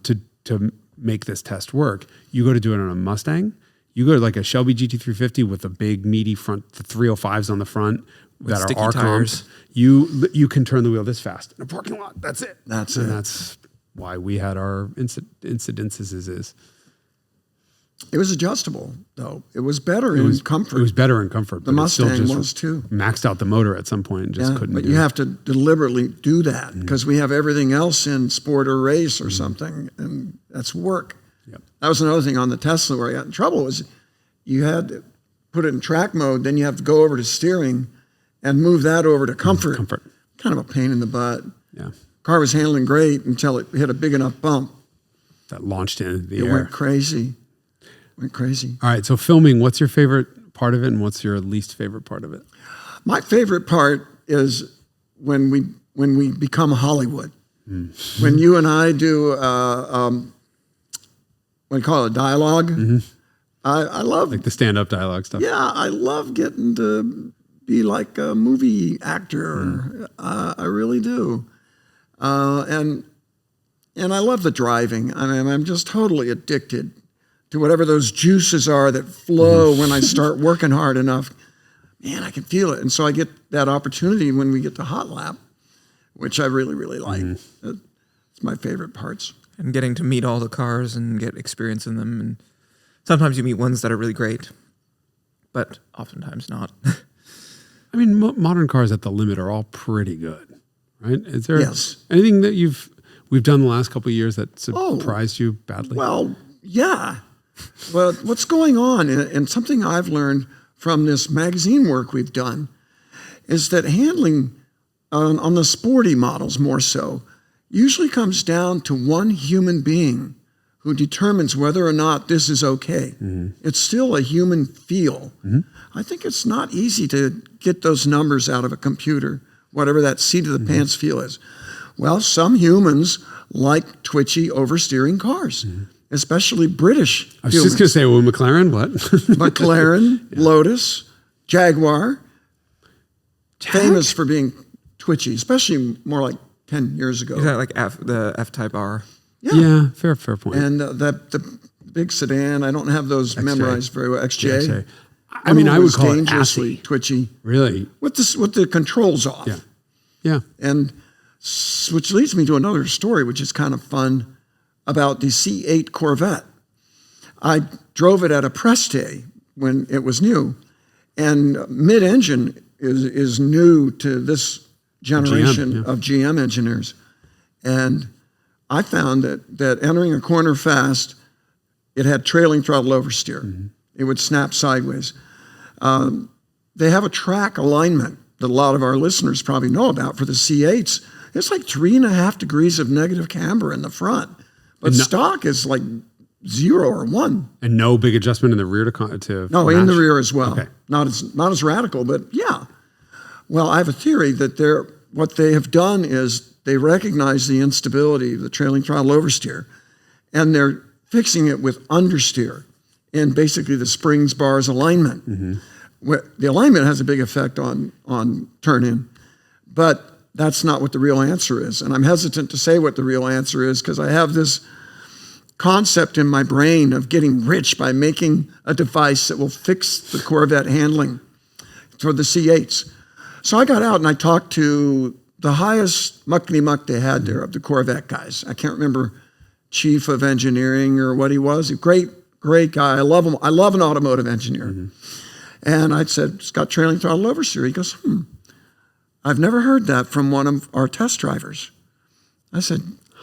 to make this test work. You go to do it on a Mustang, you go to like a Shelby GT350 with a big, meaty front, the 305s on the front that are arc tires. You can turn the wheel this fast in a parking lot. That's it. That's why we had our incidences is.
It was adjustable, though. It was better in comfort.
It was better in comfort.
The Mustang was too.
Maxed out the motor at some point and just couldn't
but
do
you
it.
have to deliberately do that because we have everything else in sport or race or something, and that's work.
Yep.
That was another thing on the Tesla where I got in trouble was you had to put it in track mode, then you have to go over to steering and move that over to comfort. Kind of a pain in the butt.
Yeah.
Car was handling great until it hit a big enough bump.
That launched into the air.
It went crazy.
All right, so filming, what's your favorite part of it and what's your least favorite part of it?
My favorite part is when we become Hollywood. When you and I do what do you call it, dialogue. I love
like the stand-up dialogue stuff.
Yeah, I love getting to be like a movie actor. I really do. And I love the driving. I mean, I'm just totally addicted to whatever those juices are that flow when I start working hard enough. Man, I can feel it. And so I get that opportunity when we get to Hot Lap, which I really, really like. It's my favorite parts.
And getting to meet all the cars and get experience in them. And sometimes you meet ones that are really great, but oftentimes not.
I mean, modern cars at the limit are all pretty good, right? Is there anything that we've done the last couple of years that surprised you badly?
Well, yeah. Well, what's going on, and something I've learned from this magazine work we've done, is that handling on the sporty models more so usually comes down to one human being who determines whether or not this is okay. It's still a human feel. I think it's not easy to get those numbers out of a computer, whatever that seat of the pants feel is. Well, some humans like twitchy oversteering cars, especially British
I was
humans.
just going to say, well, McLaren, what?
McLaren, Lotus, Jaguar, famous for being twitchy, especially more like 10 years ago.
Is that like the F-Type R?
Yeah, fair point.
And the big sedan, I don't have those memorized very well. XJ.
I mean, I would call it
dangerously
assy.
twitchy.
Really?
With the controls off.
Yeah.
And which leads me to another story, which is kind of fun, about the C8 Corvette. I drove it at a press day when it was new, and mid-engine is new to this generation of GM engineers. And I found that entering a corner fast, it had trailing throttle oversteer. It would snap sideways. They have a track alignment that a lot of our listeners probably know about for the C8s. It's like 3.5 degrees of negative camber in the front, but stock is like 0 or 1.
And no big adjustment in the rear to
no,
match?
in the rear as well.
Okay.
Not as radical, but yeah. Well, I have a theory that what they have done is they recognize the instability of the trailing throttle oversteer, and they're fixing it with understeer and basically the springs bars alignment. The alignment has a big effect on turn-in, but that's not what the real answer is. And I'm hesitant to say what the real answer is because I have this concept in my brain of getting rich by making a device that will fix the Corvette handling for the C8s. So I got out and I talked to the highest muckety-muck they had there of the Corvette guys. I can't remember chief of engineering or what he was. A great guy. I love him. I love an automotive engineer. And I said, it's got trailing throttle oversteer. He goes, I've never heard that from one of our test drivers. I said,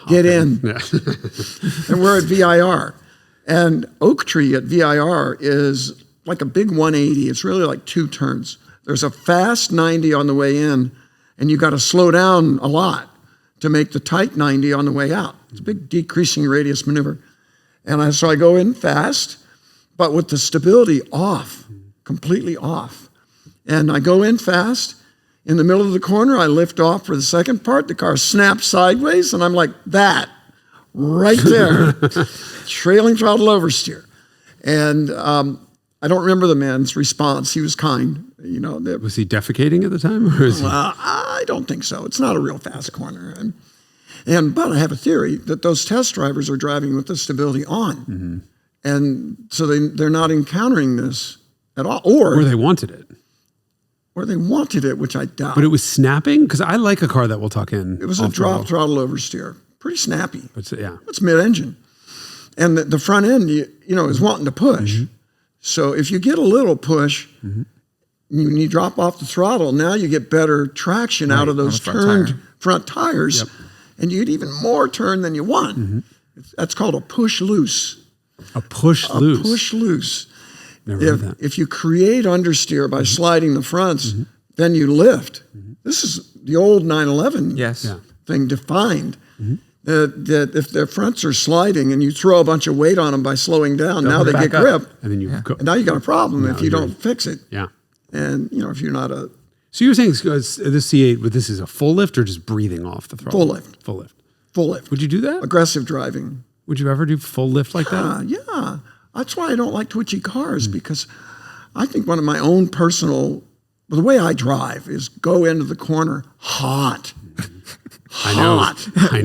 get in. And we're at VIR. And Oak Tree at VIR is like a big 180. It's really like 2 turns. There's a fast 90 on the way in, and you got to slow down a lot to make the tight 90 on the way out. It's a big decreasing radius maneuver. And so I go in fast, but with the stability off, completely off. And I go in fast. In the middle of the corner, I lift off for the second part. The car snaps sideways, and I'm like, that, right there, trailing throttle oversteer. And I don't remember the man's response. He was kind.
Was he defecating at the time? Or
I don't think so. It's not a real fast corner. But I have a theory that those test drivers are driving with the stability on. And so they're not encountering this at all. Or
they wanted it.
Or they wanted it, which I doubt.
But it was snapping? Because I like a car that will tuck in.
It was a drop throttle oversteer. Pretty snappy.
Yeah.
It's mid-engine. And the front end, is wanting to push. So if you get a little push, when you drop off the throttle, now you get better traction out of those turned front tires. And you get even more turn than you want. That's called a push loose.
A push loose?
A push loose.
Never heard that.
If you create understeer by sliding the fronts, then you lift. This is the old 911 thing defined. That if their fronts are sliding and you throw a bunch of weight on them by slowing down, now they get grip.
And then
and now you got a problem if you don't fix it.
Yeah.
And if you're not a...
So you're saying this C8, this is a full lift or just breathing off the throttle?
Full lift.
Full lift.
Full lift.
Would you do that?
Aggressive driving.
Would you ever do full lift like that?
Yeah. That's why I don't like twitchy cars, because I think one of my own the way I drive is go into the corner hot.
I know.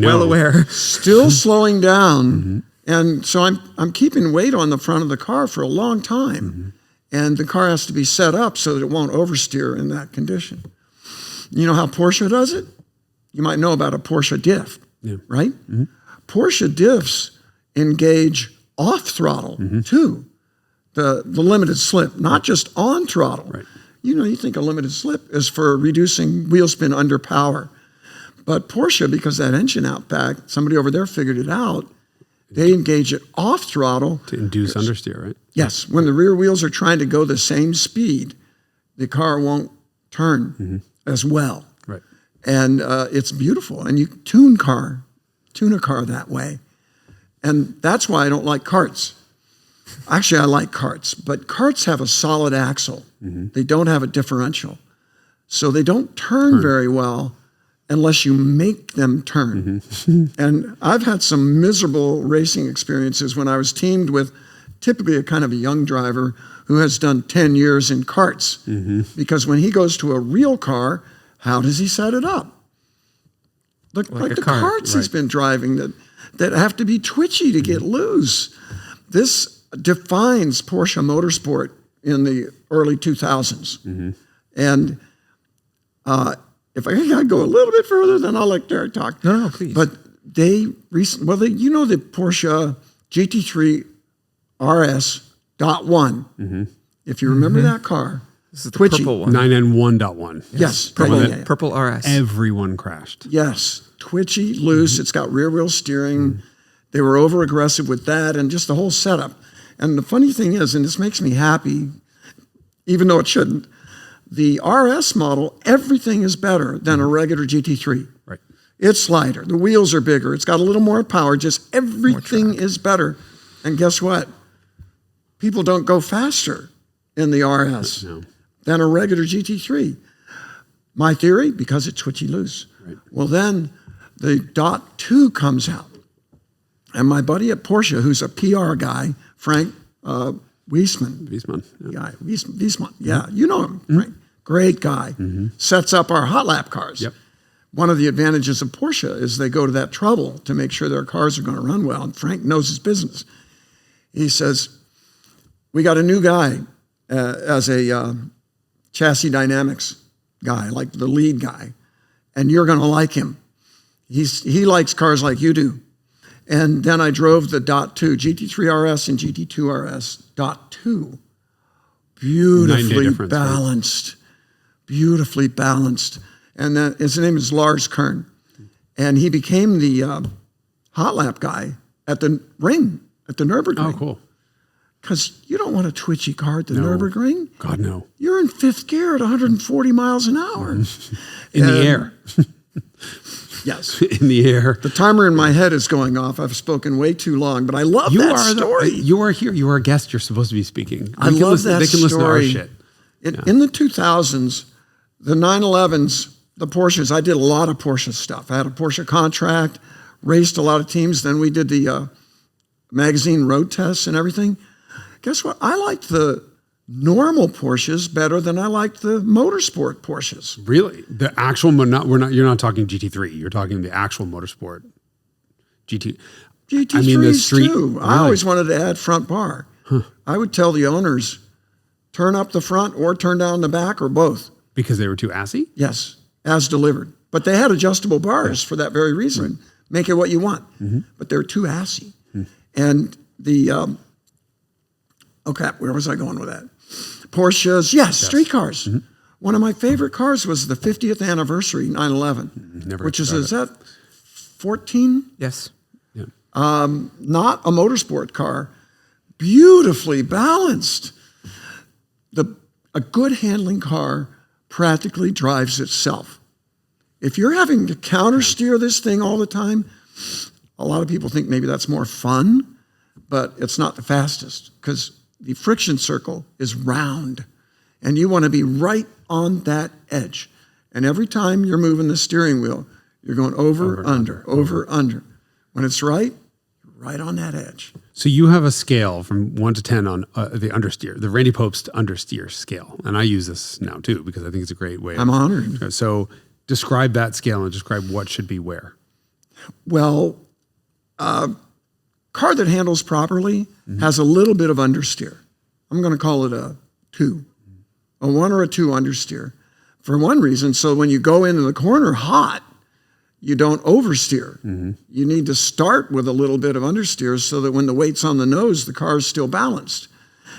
Well aware.
Still slowing down. And so I'm keeping weight on the front of the car for a long time. And the car has to be set up so that it won't oversteer in that condition. You know how Porsche does it? You might know about a Porsche diff, right? Porsche diffs engage off throttle too, the limited slip, not just on throttle.
Right.
You think a limited slip is for reducing wheel spin under power. But Porsche, because that engine out back, somebody over there figured it out, they engage it off throttle.
To induce understeer, right?
Yes. When the rear wheels are trying to go the same speed, the car won't turn as well.
Right.
And it's beautiful. And you tune a car that way. And that's why I don't like karts. Actually, I like karts, but karts have a solid axle. They don't have a differential. So they don't turn very well unless you make them turn. And I've had some miserable racing experiences when I was teamed with typically a kind of a young driver who has done 10 years in karts. Because when he goes to a real car, how does he set it up? Like the karts he's been driving that have to be twitchy to get loose. This defines Porsche motorsport in the early 2000s. And if I gotta go a little bit further, then I'll let Derek talk.
No, please.
But they recently, you know, the Porsche GT3 RS.1. If you remember that car,
This is the
twitchy.
purple one.
9N1.1.
Yes,
Purple RS.
Everyone crashed.
yes, twitchy, loose. It's got rear wheel steering. They were over aggressive with that, and just the whole setup. And the funny thing is, and this makes me happy, even though it shouldn't, the RS model, everything is better than a regular GT3.
Right.
It's lighter. The wheels are bigger. It's got a little more power. Just everything is better. And guess what? People don't go faster in the RS than a regular GT3. My theory, because it's twitchy loose. Right. Well, then the .2 comes out. And my buddy at Porsche, who's a PR guy, Frank Wiesman. Wiesman. Yeah, you know him, Frank. Great guy. Sets up our hot lap cars.
Yep.
One of the advantages of Porsche is they go to that trouble to make sure their cars are going to run well. And Frank knows his business. He says, we got a new guy as a chassis dynamics guy, like the lead guy, and you're going to like him. He likes cars like you do. And then I drove the .2, GT3 RS and GT2 RS .2. Beautifully balanced. Beautifully balanced. And then his name is Lars Kern. And he became the hot lap guy at the ring, at the Nürburgring.
Oh, cool.
Because you don't want a twitchy car at the Nürburgring.
God, no.
You're in fifth gear at 140 miles an hour.
In the air.
Yes.
In the air.
The timer in my head is going off. I've spoken way too long, but I love that story.
You are here. You are a guest. You're supposed to be speaking.
I love that story.
They can listen to our shit.
In the 2000s, the 911s, the Porsches, I did a lot of Porsche stuff. I had a Porsche contract, raced a lot of teams. Then we did the magazine road tests and everything. Guess what? I liked the normal Porsches better than I liked the motorsport Porsches.
Really? The actual, you're not talking GT3. You're talking the actual motorsport GT.
GT3s
I mean, the street.
Too.
Really?
I always wanted to add front bar. I would tell the owners, turn up the front or turn down the back or both.
Because they were too assy?
Yes, as delivered. But they had adjustable bars for that very reason. Right. Make it what you want. But they're too assy. And the, okay, where was I going with that? Porsches, yes. Street cars. One of my favorite cars was the 50th anniversary 911, which is that 14?
Yes.
Yeah.
Not a motorsport car, beautifully balanced. A good handling car practically drives itself. If you're having to counter steer this thing all the time, a lot of people think maybe that's more fun, but it's not the fastest because the friction circle is round and you want to be right on that edge. And every time you're moving the steering wheel, you're going over, under. When it's right, you're right on that edge.
So you have a scale from 1 to 10 on the understeer, the Randy Pobst understeer scale. And I use this now too, because I think it's a great way.
I'm honored.
So describe that scale and describe what should be where.
Well, car that handles properly has a little bit of understeer. I'm going to call it a 2, a 1 or a 2 understeer. For one reason, so when you go into the corner hot, you don't oversteer. You need to start with a little bit of understeer so that when the weight's on the nose, the car is still balanced.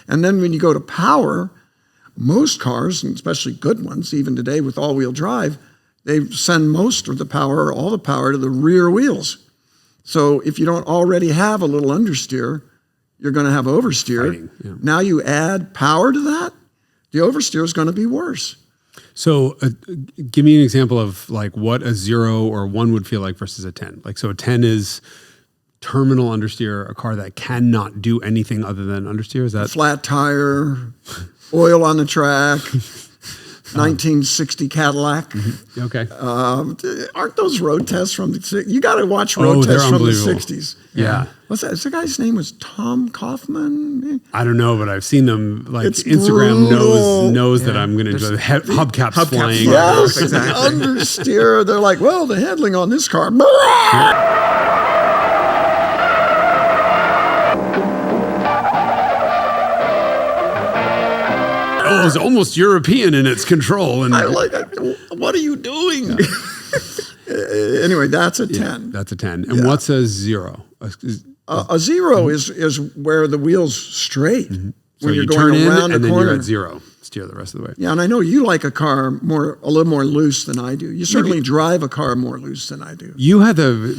And then when you go to power, most cars, and especially good ones, even today with all-wheel drive, they send most of the power or all the power to the rear wheels. So if you don't already have a little understeer, you're going to have oversteer. Now you add power to that, the oversteer is going to be worse.
So give me an example of like what a 0 or 1 would feel like versus a 10. Like, so a 10 is terminal understeer, a car that cannot do anything other than understeer? Is that
flat tire, oil on the track, 1960 Cadillac.
okay?
Aren't those road tests from the? You got to watch road tests from the 60s.
Yeah.
What's that? The guy's name was Tom Kaufman.
I don't know, but I've seen them. Like
It's
Instagram
brutal.
knows that I'm going to enjoy the hubcaps flying.
Yes,
Exactly.
understeer. They're like, well, the handling on this car.
Oh, it's almost European in its control. And
I like, what are you doing? Anyway, that's a 10.
that's a 10. And what's a 0?
A 0 is where the wheel's straight.
So
When you're
you
going
turn in
around
and
the
then
corner.
you're at 0. Steer the rest of the way.
Yeah, and I know you like a car a little more loose than I do. You certainly drive a car more loose than I do.
You had the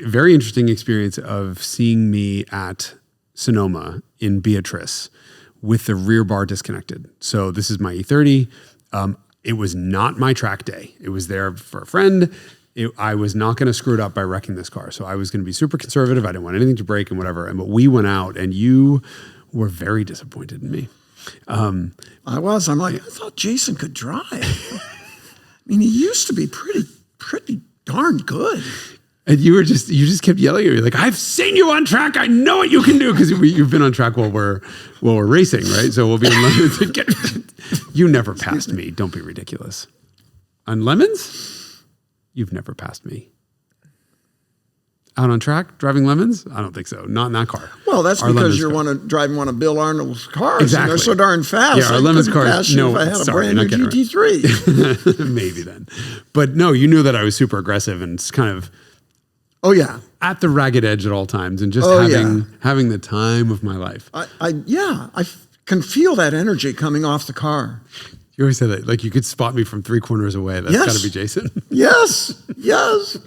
very interesting experience of seeing me at Sonoma in Beatrice with the rear bar disconnected. So this is my E30. It was not my track day. It was there for a friend. I was not going to screw it up by wrecking this car. So I was going to be super conservative. I didn't want anything to break and whatever. But we went out and you were very disappointed in me.
I was. I'm like, I thought Jason could drive. I mean, he used to be pretty darn good.
And you just kept yelling at me like, I've seen you on track. I know what you can do, because you've been on track while we're racing, right? So we'll be in lemons. You never passed me. Don't be ridiculous. On lemons, you've never passed me. Out on track driving lemons? I don't think so. Not in that car.
Well, that's
Our
because
lemons
you're
car.
driving one of Bill Arnold's cars.
Exactly.
And they're so darn fast.
Yeah, our
I
lemons
couldn't
cars.
pass you
No,
if I had
sorry,
a brand new
not getting it
GT3.
Maybe then. But no, you knew that I was super aggressive and it's kind of
Oh yeah.
at the ragged edge at all times and just having the time of my life.
I can feel that energy coming off the car.
You always say that, like you could spot me from 3 corners away. That's
Yes.
got to be Jason.
Yes. Yes.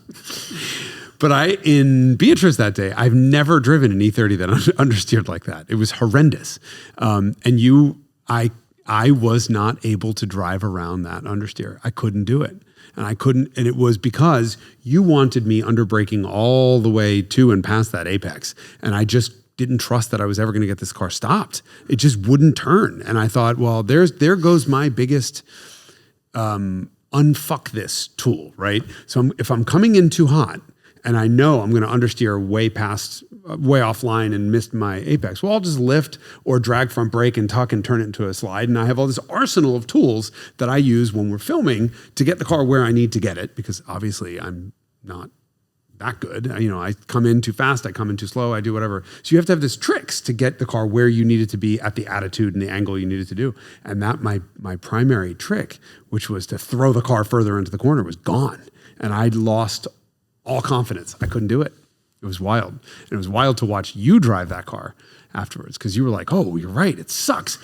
But in Beatrice that day, I've never driven an E30 that understeered like that. It was horrendous. I was not able to drive around that understeer. I couldn't do it. And it was because you wanted me under braking all the way to and past that apex. And I just didn't trust that I was ever going to get this car stopped. It just wouldn't turn. And I thought, well, there goes my biggest unfuck this tool, right? So if I'm coming in too hot and I know I'm going to understeer way offline and missed my apex, well, I'll just lift or drag front brake and tuck and turn it into a slide. And I have all this arsenal of tools that I use when we're filming to get the car where I need to get it, because obviously I'm not that good. I come in too fast, I come in too slow, I do whatever. So you have to have this tricks to get the car where you need it to be at the attitude and the angle you need it to do. And that my primary trick, which was to throw the car further into the corner, was gone. And I'd lost all confidence. I couldn't do it. It was wild. And it was wild to watch you drive that car afterwards, because you were like, oh, you're right, it sucks.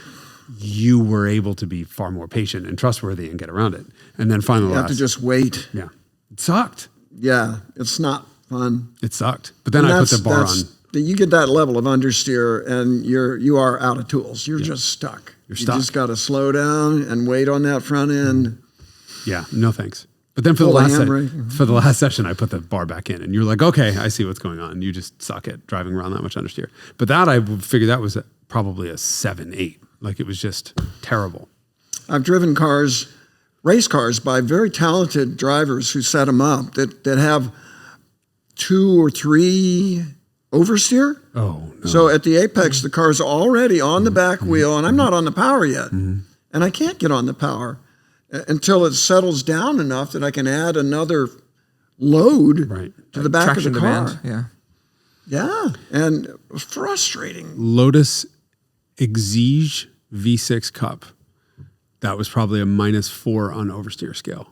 You were able to be far more patient and trustworthy and get around it. And then finally,
You have to just wait.
Yeah, it sucked.
Yeah, it's not fun.
It sucked. But then I put the bar on.
You get that level of understeer and you are out of tools. You're just stuck.
You're stuck.
You just got to slow down and wait on that front end.
Yeah, no thanks. But then for the last session, I put the bar back in, and you're like, okay, I see what's going on. You just suck at driving around that much understeer. But that, I figured that was probably a 7-8. Like, it was just terrible.
I've driven race cars by very talented drivers who set them up that have 2 or 3 oversteer.
Oh, no.
So at the apex, the car's already on the back wheel, and I'm not on the power yet. And I can't get on the power until it settles down enough that I can add another load to the back
Traction
of the car.
demand, yeah.
Yeah, and it was frustrating.
Lotus Exige V6 Cup. That was probably a -4 on oversteer scale.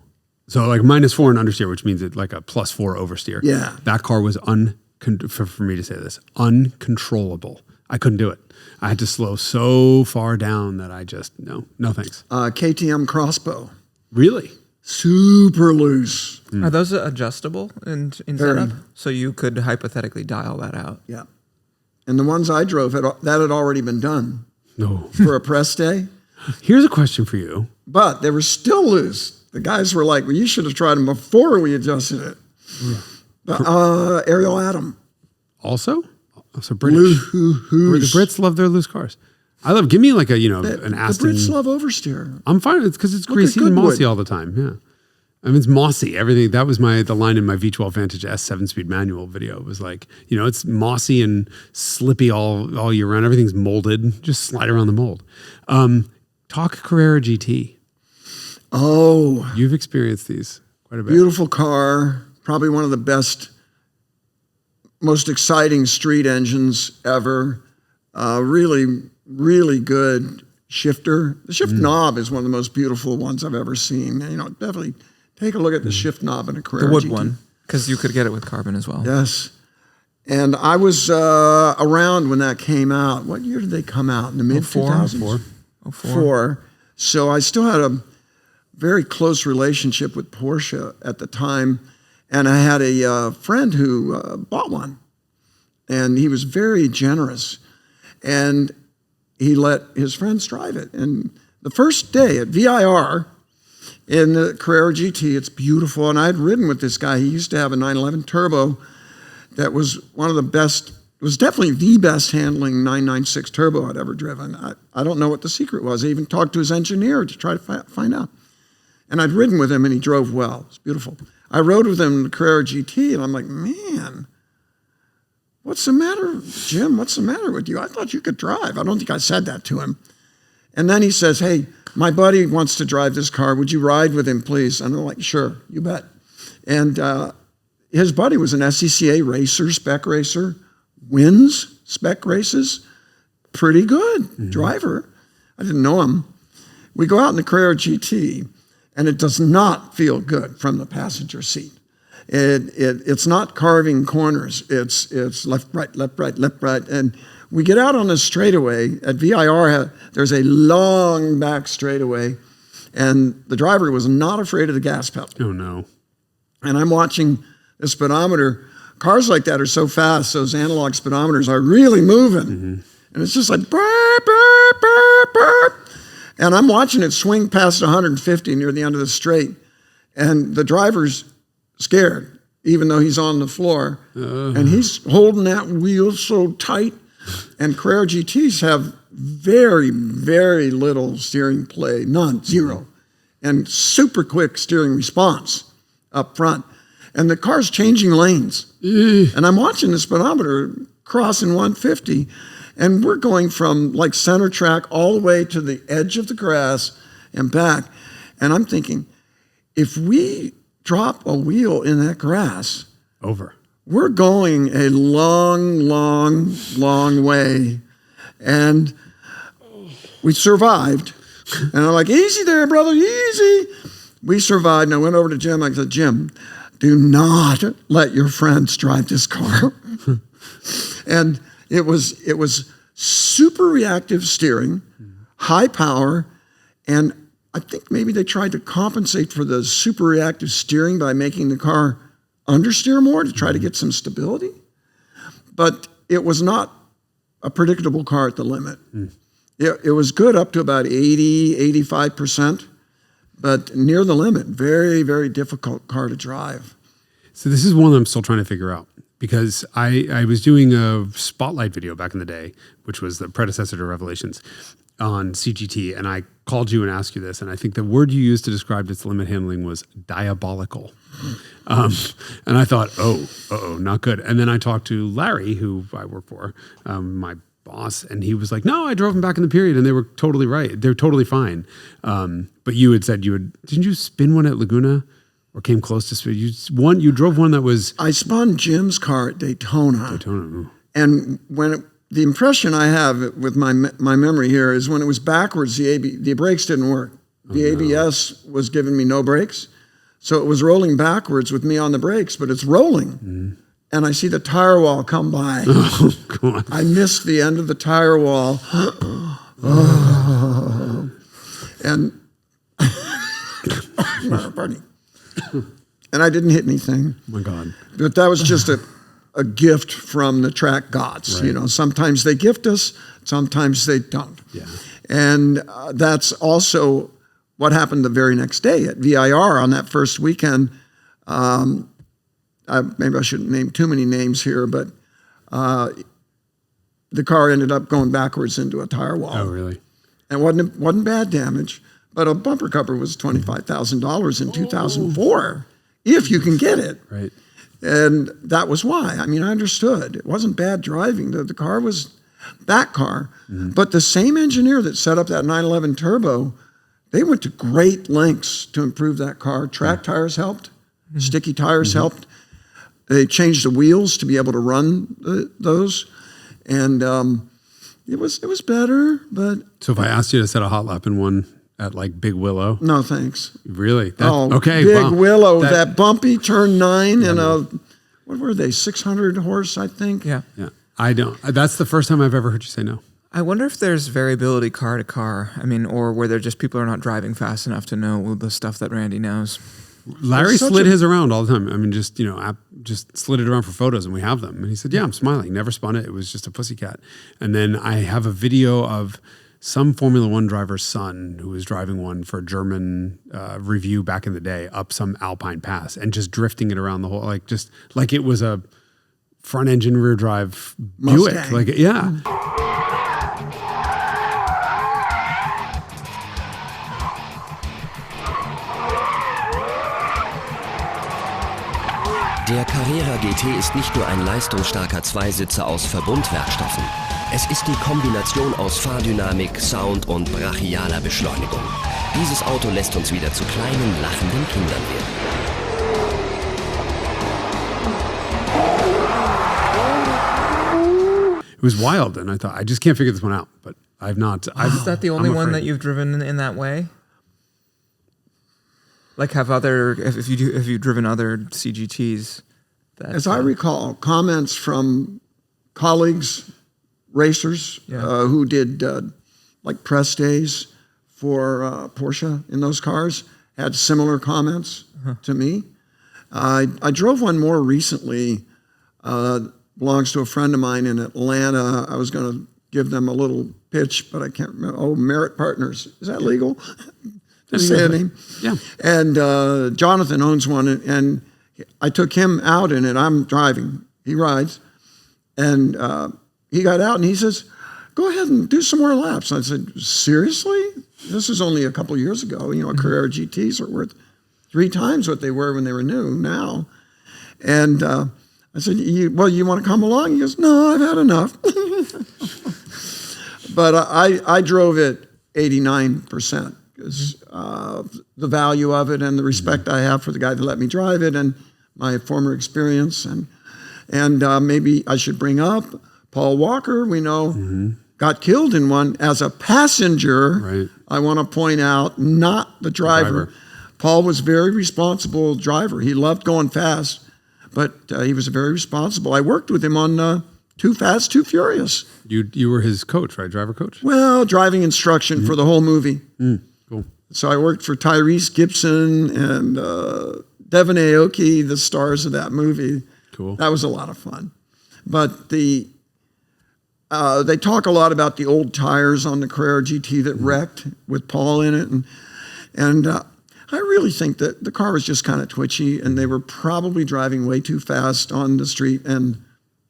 So like -4 on understeer, which means it's like a +4 oversteer.
Yeah.
That car was for me to say this, uncontrollable. I couldn't do it. I had to slow so far down that I just, no thanks.
KTM crossbow,
Really?
super loose.
Are those adjustable in setup? So you could hypothetically dial that out.
Yeah. And the ones I drove, that had already been done
No.
for a press day,
Here's a question for you.
but they were still loose. The guys were like, well, you should have tried them before we adjusted it. Ariel Adam.
Also British. Where the Brits love their loose cars. Give me like an Aston.
The Brits love oversteer.
I'm fine. It's because it's greasy and mossy all the time. Yeah. I mean, it's mossy. Everything. That was the line in my V12 Vantage S 7-speed manual video. It was like, it's mossy and slippy all year round. Everything's molded. Just slide around the mold. Talk Carrera GT.
Oh.
You've experienced these quite a bit.
Beautiful car. Probably one of the best, most exciting street engines ever. Really, really good shifter. The shift knob is one of the most beautiful ones I've ever seen. Definitely take a look at the shift knob in a Carrera
GT. The wood
GT.
one, because you could get it with carbon as well.
Yes. And I was around when that came out. What year did they come out? In the mid-2000s? 04. So I still had a very close relationship with Porsche at the time. And I had a friend who bought one. And he was very generous. And he let his friends drive it. And the first day at VIR in the Carrera GT, it's beautiful. And I had ridden with this guy. He used to have a 911 Turbo that was one of the best, it was definitely the best handling 996 Turbo I'd ever driven. I don't know what the secret was. I even talked to his engineer to try to find out. And I'd ridden with him and he drove well. It's beautiful. I rode with him in the Carrera GT and I'm like, man, what's the matter, Jim? What's the matter with you? I thought you could drive. I don't think I said that to him. And then he says, hey, my buddy wants to drive this car. Would you ride with him, please? And I'm like, sure, you bet. And his buddy was an SCCA racer, spec racer, wins spec races, pretty good driver. I didn't know him. We go out in the Carrera GT, and it does not feel good from the passenger seat. It's not carving corners. It's left, right, left, right, left, right. And we get out on a straightaway. At VIR, there's a long back straightaway, and the driver was not afraid of the gas pedal.
Oh, no. And
I'm watching the speedometer. Cars like that are so fast, those analog speedometers are really moving. And it's just like, burp, burp, burp, burp. And I'm watching it swing past 150 near the end of the straight. And the driver's scared, even though he's on the floor. And he's holding that wheel so tight. And Carrera GTs have very, very little steering play, none, zero. And super quick steering response up front. And the car's changing lanes. And I'm watching the speedometer crossing 150. And we're going from like center track all the way to the edge of the grass and back. And I'm thinking, if we drop a wheel in that grass, we're going a long, long, long way. And we survived. And I'm like, easy there, brother, easy. We survived. And I went over to Jim. I said, Jim, do not let your friends drive this car. And it was super reactive steering, high power, and I think maybe they tried to compensate for the super reactive steering by making the car understeer more to try to get some stability. But it was not a predictable car at the limit. It was good up to about 80, 85%, but near the limit, very, very difficult car to drive.
So this is one that I'm still trying to figure out, because I was doing a spotlight video back in the day, which was the predecessor to Revelations, on CGT, and I called you and asked you this, and I think the word you used to describe its limit handling was diabolical. And I thought, not good. And then I talked to Larry, who I work for, my boss, and he was like, no, I drove them back in the period, and they were totally right. They're totally fine. But you had said didn't you spin one at Laguna? Or came close to speed. You drove one that was... I
spun Jim's car at Daytona. And the impression I have with my memory here is when it was backwards, the brakes didn't work. The ABS was giving me no brakes. So it was rolling backwards with me on the brakes, but it's rolling. And I see the tire wall come by.
Oh, God.
I missed the end of the tire wall. And... pardon me. And I didn't hit anything.
Oh my God.
But that was just a gift from the track gods.
Right.
Sometimes they gift us, sometimes they don't.
Yeah.
And that's also what happened the very next day at VIR on that first weekend. Maybe I shouldn't name too many names here, but the car ended up going backwards into a tire wall.
Oh, really?
And wasn't bad damage, but a bumper cover was $25,000 in 2004, if you can get it.
Right.
And that was why. I mean, I understood. It wasn't bad driving. The car was that car. But the same engineer that set up that 911 Turbo, they went to great lengths to improve that car. Track tires helped. Sticky tires helped. They changed the wheels to be able to run those. And it was better, but...
So if I asked you to set a hot lap in one at like Big Willow?
No, thanks.
Really?
Okay, Big Willow, that bumpy turn 9 and what were they, 600 horse, I think?
Yeah.
Yeah. I don't. That's the first time I've ever heard you say no.
I wonder if there's variability car to car. I mean, or where they're just people are not driving fast enough to know the stuff that Randy knows.
Larry slid his around all the time. I mean, just slid it around for photos, and we have them. And he said, "Yeah, I'm smiling. Never spun it. It was just a pussycat." And then I have a video of some Formula One driver's son who was driving one for a German review back in the day up some Alpine pass and just drifting it around the whole, like it was a front engine rear drive Buick.
Mustang.
Yeah.
Der Carrera GT ist nicht nur ein leistungsstarker Zweisitzer aus Verbundwerkstoffen. Es ist die Kombination aus Fahrdynamik, Sound und brachialer Beschleunigung. Dieses Auto lässt uns wieder zu kleinen, lachenden Kindern werden.
It was wild, and I thought, I just can't figure this one out, but I've not.
Is that the only one that you've driven in that way? Like have you've driven other CGTs?
As I recall, comments from colleagues, racers who did like press days for Porsche in those cars had similar comments to me. I drove one more recently. Belongs to a friend of mine in Atlanta. I was going to give them a little pitch, but I can't remember. Oh, Merit Partners. Is that legal? Just say a name.
Yeah.
And Jonathan owns one, and I took him out in it. I'm driving. He rides. And he got out, and he says, "Go ahead and do some more laps." And I said, "Seriously? This is only a couple of years ago. You know, Carrera GTs are worth 3 times what they were when they were new now." And I said, you want to come along?" He goes, "No, I've had enough." But I drove it 89% because the value of it and the respect I have for the guy that let me drive it and my former experience. And maybe I should bring up Paul Walker, we know, got killed in one as a passenger.
Right.
I want to point out, not the driver. Paul was a very responsible driver. He loved going fast. But he was very responsible. I worked with him on Too Fast, Too Furious.
You were his coach, right? Driver coach?
Well, driving instruction for the whole movie.
Cool.
So I worked for Tyrese Gibson and Devon Aoki, the stars of that movie.
Cool.
That was a lot of fun. But they talk a lot about the old tires on the Carrera GT that wrecked with Paul in it. And I really think that the car was just kind of twitchy, and they were probably driving way too fast on the street and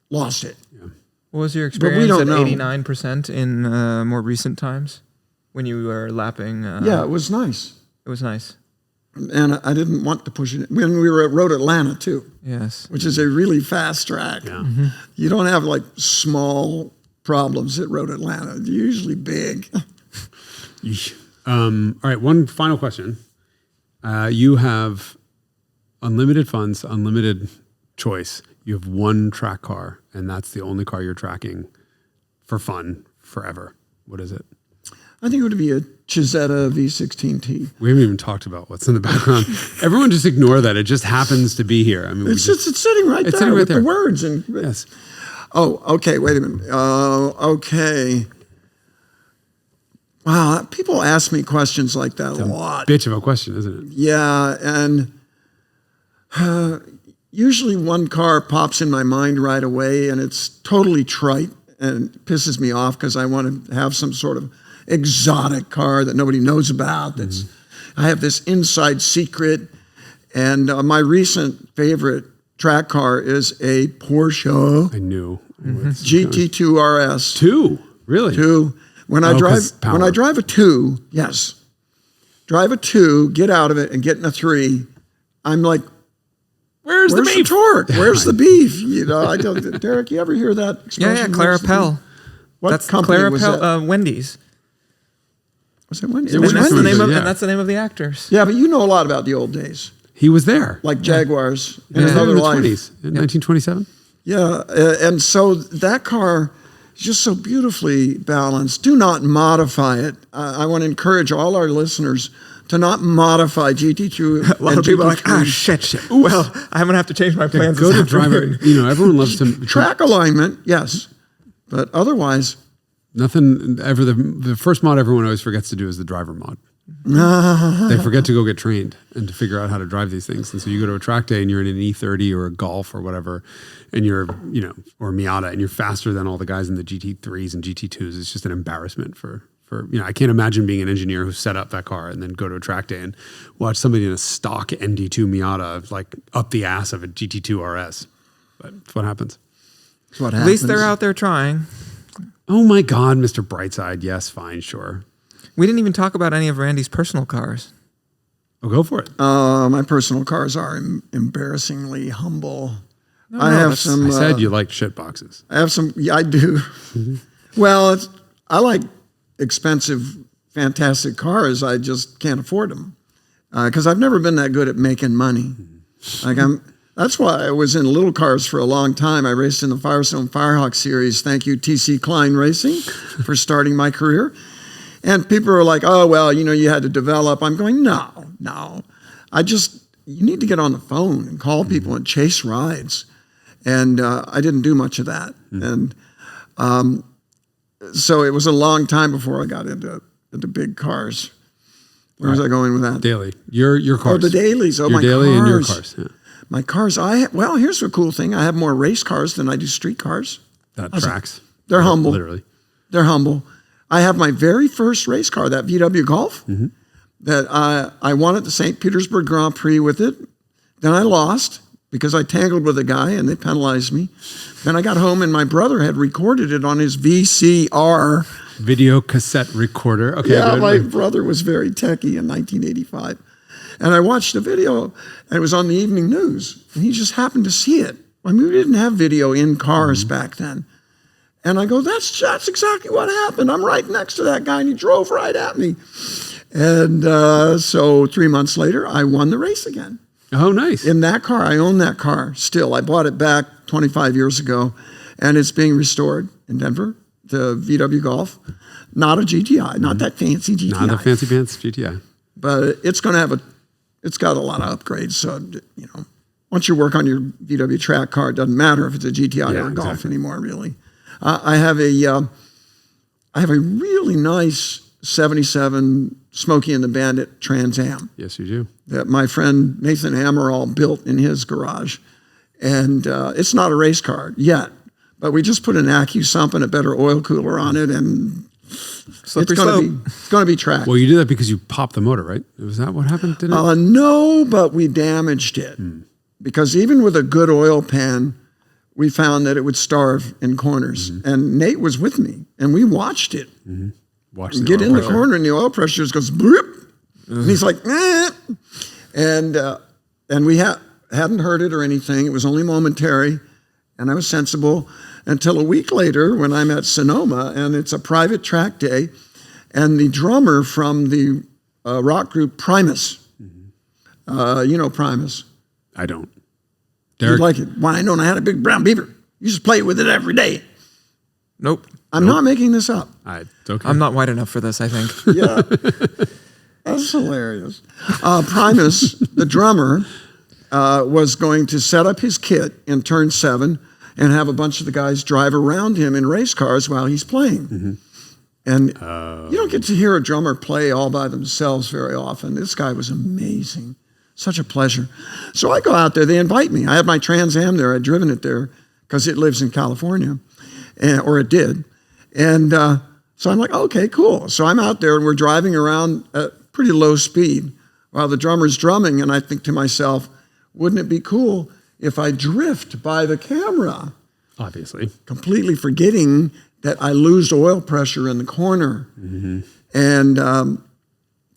lost it.
Yeah.
What was your experience
don't
at
know.
89% in more recent times when you were lapping?
Yeah, it was nice.
It was nice.
And I didn't want to push it. When we were at Road Atlanta, too.
Yes.
Which is a really fast track.
Yeah.
You don't have, like, small problems at Road Atlanta. They're usually big.
All right, one final question. You have unlimited funds, unlimited choice. You have one track car, and that's the only car you're tracking for fun forever. What is it?
I think it would be a Chisetta V16T.
We haven't even talked about what's in the background. Everyone just ignore that. It just happens to be here. I mean,
It's sitting right there with the words. And
yes.
Oh, okay, wait a minute. Okay. Wow, people ask me questions like that a lot.
Bitch of a question, isn't it?
Yeah, and usually one car pops in my mind right away, and it's totally trite and pisses me off because I want to have some sort of exotic car that nobody knows about. I have this inside secret, and my recent favorite track car is a Porsche.
I knew.
GT2 RS.
2? Really?
2. When I drive a 2, yes. Drive a 2, get out of it, and get in a 3, I'm like,
Where's the beef?
torque? Where's the beef? You know, I don't. Derek, you ever hear that expression?
Yeah, Clara Pell.
What
That's
company
Clara
was
Pell,
that?
Wendy's.
Was it Wendy's?
It
And
was
that's the
Wendy's,
name of
yeah.
and that's the name of the actors.
Yeah, but you know a lot about the old days,
He was there.
like Jaguars in
He was there
another
in the
life.
20s, in 1927.
Yeah, and so that car is just so beautifully balanced. Do not modify it. I want to encourage all our listeners to not modify GT2.
A lot of people are like, shit. Well, I'm going to have to change my plans.
Go
this
to driver.
afternoon.
You know, everyone loves to
Track alignment, yes, but otherwise,
Nothing ever. The first mod everyone always forgets to do is the driver mod. They forget to go get trained and to figure out how to drive these things. And so you go to a track day and you're in an E30 or a Golf or whatever, and you're, you know, or Miata, and you're faster than all the guys in the GT3s and GT2s. It's just an embarrassment for you know, I can't imagine being an engineer who set up that car and then go to a track day and watch somebody in a stock ND2 Miata like up the ass of a GT2 RS. But that's what happens.
that's what
At
happens.
least they're out there trying.
Oh my God, Mr. Brightside. Yes, fine, sure.
We didn't even talk about any of Randy's personal cars.
Oh, go for it.
My personal cars are embarrassingly humble. I have some.
I said you liked shit boxes.
I have some. Yeah, I do. Well, I like expensive, fantastic cars. I just can't afford them because I've never been that good at making money. Like That's why I was in little cars for a long time. I raced in the Firestone Firehawk series. Thank you, TC Klein Racing, for starting my career. And people are like, oh, well, you know, you had to develop. I'm going, no. You need to get on the phone and call people and chase rides. And I didn't do much of that. And so it was a long time before I got into big cars. Where was I going with that?
Daily. Your cars.
Oh, the dailies. Oh,
your
my
daily
cars.
and your cars. Yeah.
My cars, well, here's a cool thing. I have more race cars than I do street cars.
That tracks.
They're humble.
Literally.
They're humble. I have my very first race car, that VW Golf, that I won at the St. Petersburg Grand Prix with it. Then I lost because I tangled with a guy and they penalized me. Then I got home and my brother had recorded it on his VCR.
Video cassette recorder. Okay.
Yeah,
good.
my brother was very techie in 1985. And I watched the video, and it was on the evening news, and he just happened to see it. I mean, we didn't have video in cars back then. And I go, that's exactly what happened. I'm right next to that guy, and he drove right at me. And so 3 months later, I won the race again.
Oh, nice.
In that car, I own that car still. I bought it back 25 years ago, and it's being restored in Denver, the VW Golf. Not a GTI, not that fancy GTI.
Not the fancy pants GTI.
But it's going to have it's got a lot of upgrades. So, you know, once you work on your VW track car, it doesn't matter if it's a GTI or a Golf anymore, really. I have a really nice 77 Smokey and the Bandit Trans Am.
Yes, you do.
That my friend Nathan Amaral built in his garage. And it's not a race car yet, but we just put an AccuSump and a better oil cooler on it, and it's going to be tracked.
Well, you did that because you popped the motor, right? Was that what happened? Didn't it?
No, but we damaged it. Because even with a good oil pan, we found that it would starve in corners. And Nate was with me, and we watched it.
Watch
Get in the corner, and the oil pressure just goes bloop. And he's like, eh. And we hadn't heard it or anything. It was only momentary, and I was sensible. Until a week later when I'm at Sonoma, and it's a private track day, and the drummer from the rock group Primus, you know Primus.
I don't.
You'd like it. Why, I don't. I had a big brown beaver. You just play with it every day.
Nope.
I'm not making this up.
It's okay.
I'm not white enough for this, I think.
Yeah. That's hilarious. Primus, the drummer, was going to set up his kit in turn 7 and have a bunch of the guys drive around him in race cars while he's playing. And you don't get to hear a drummer play all by themselves very often. This guy was amazing. Such a pleasure. So I go out there. They invite me. I have my Trans Am there. I'd driven it there because it lives in California, or it did. And so I'm like, okay, cool. So I'm out there, and we're driving around at pretty low speed while the drummer's drumming. And I think to myself, wouldn't it be cool if I drift by the camera?
Obviously.
completely forgetting that I lose oil pressure in the corner. And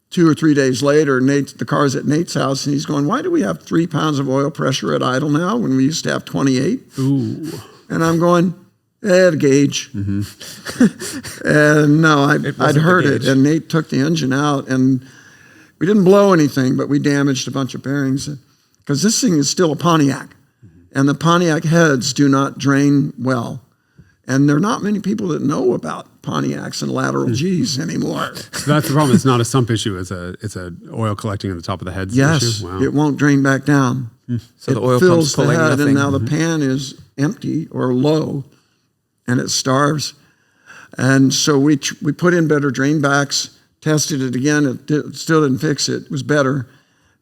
2 or 3 days later, the car's at Nate's house, and he's going, why do we have 3 pounds of oil pressure at idle now when we used to have 28?
Ooh.
And I'm going, the gauge. And no, I'd heard it, and Nate took the engine out, and we didn't blow anything, but we damaged a bunch of bearings. Because this thing is still a Pontiac, and the Pontiac heads do not drain well. And there are not many people that know about Pontiacs and lateral G's anymore.
So that's the problem. It's not a sump issue. It's a oil collecting at the top of the head
Yes,
issue. Wow.
it won't drain back down.
So
it
the oil
fills
pump's pulling
the head,
nothing.
and now the pan is empty or low, and it starves. And so we put in better drain backs, tested it again. It still didn't fix it. It was better,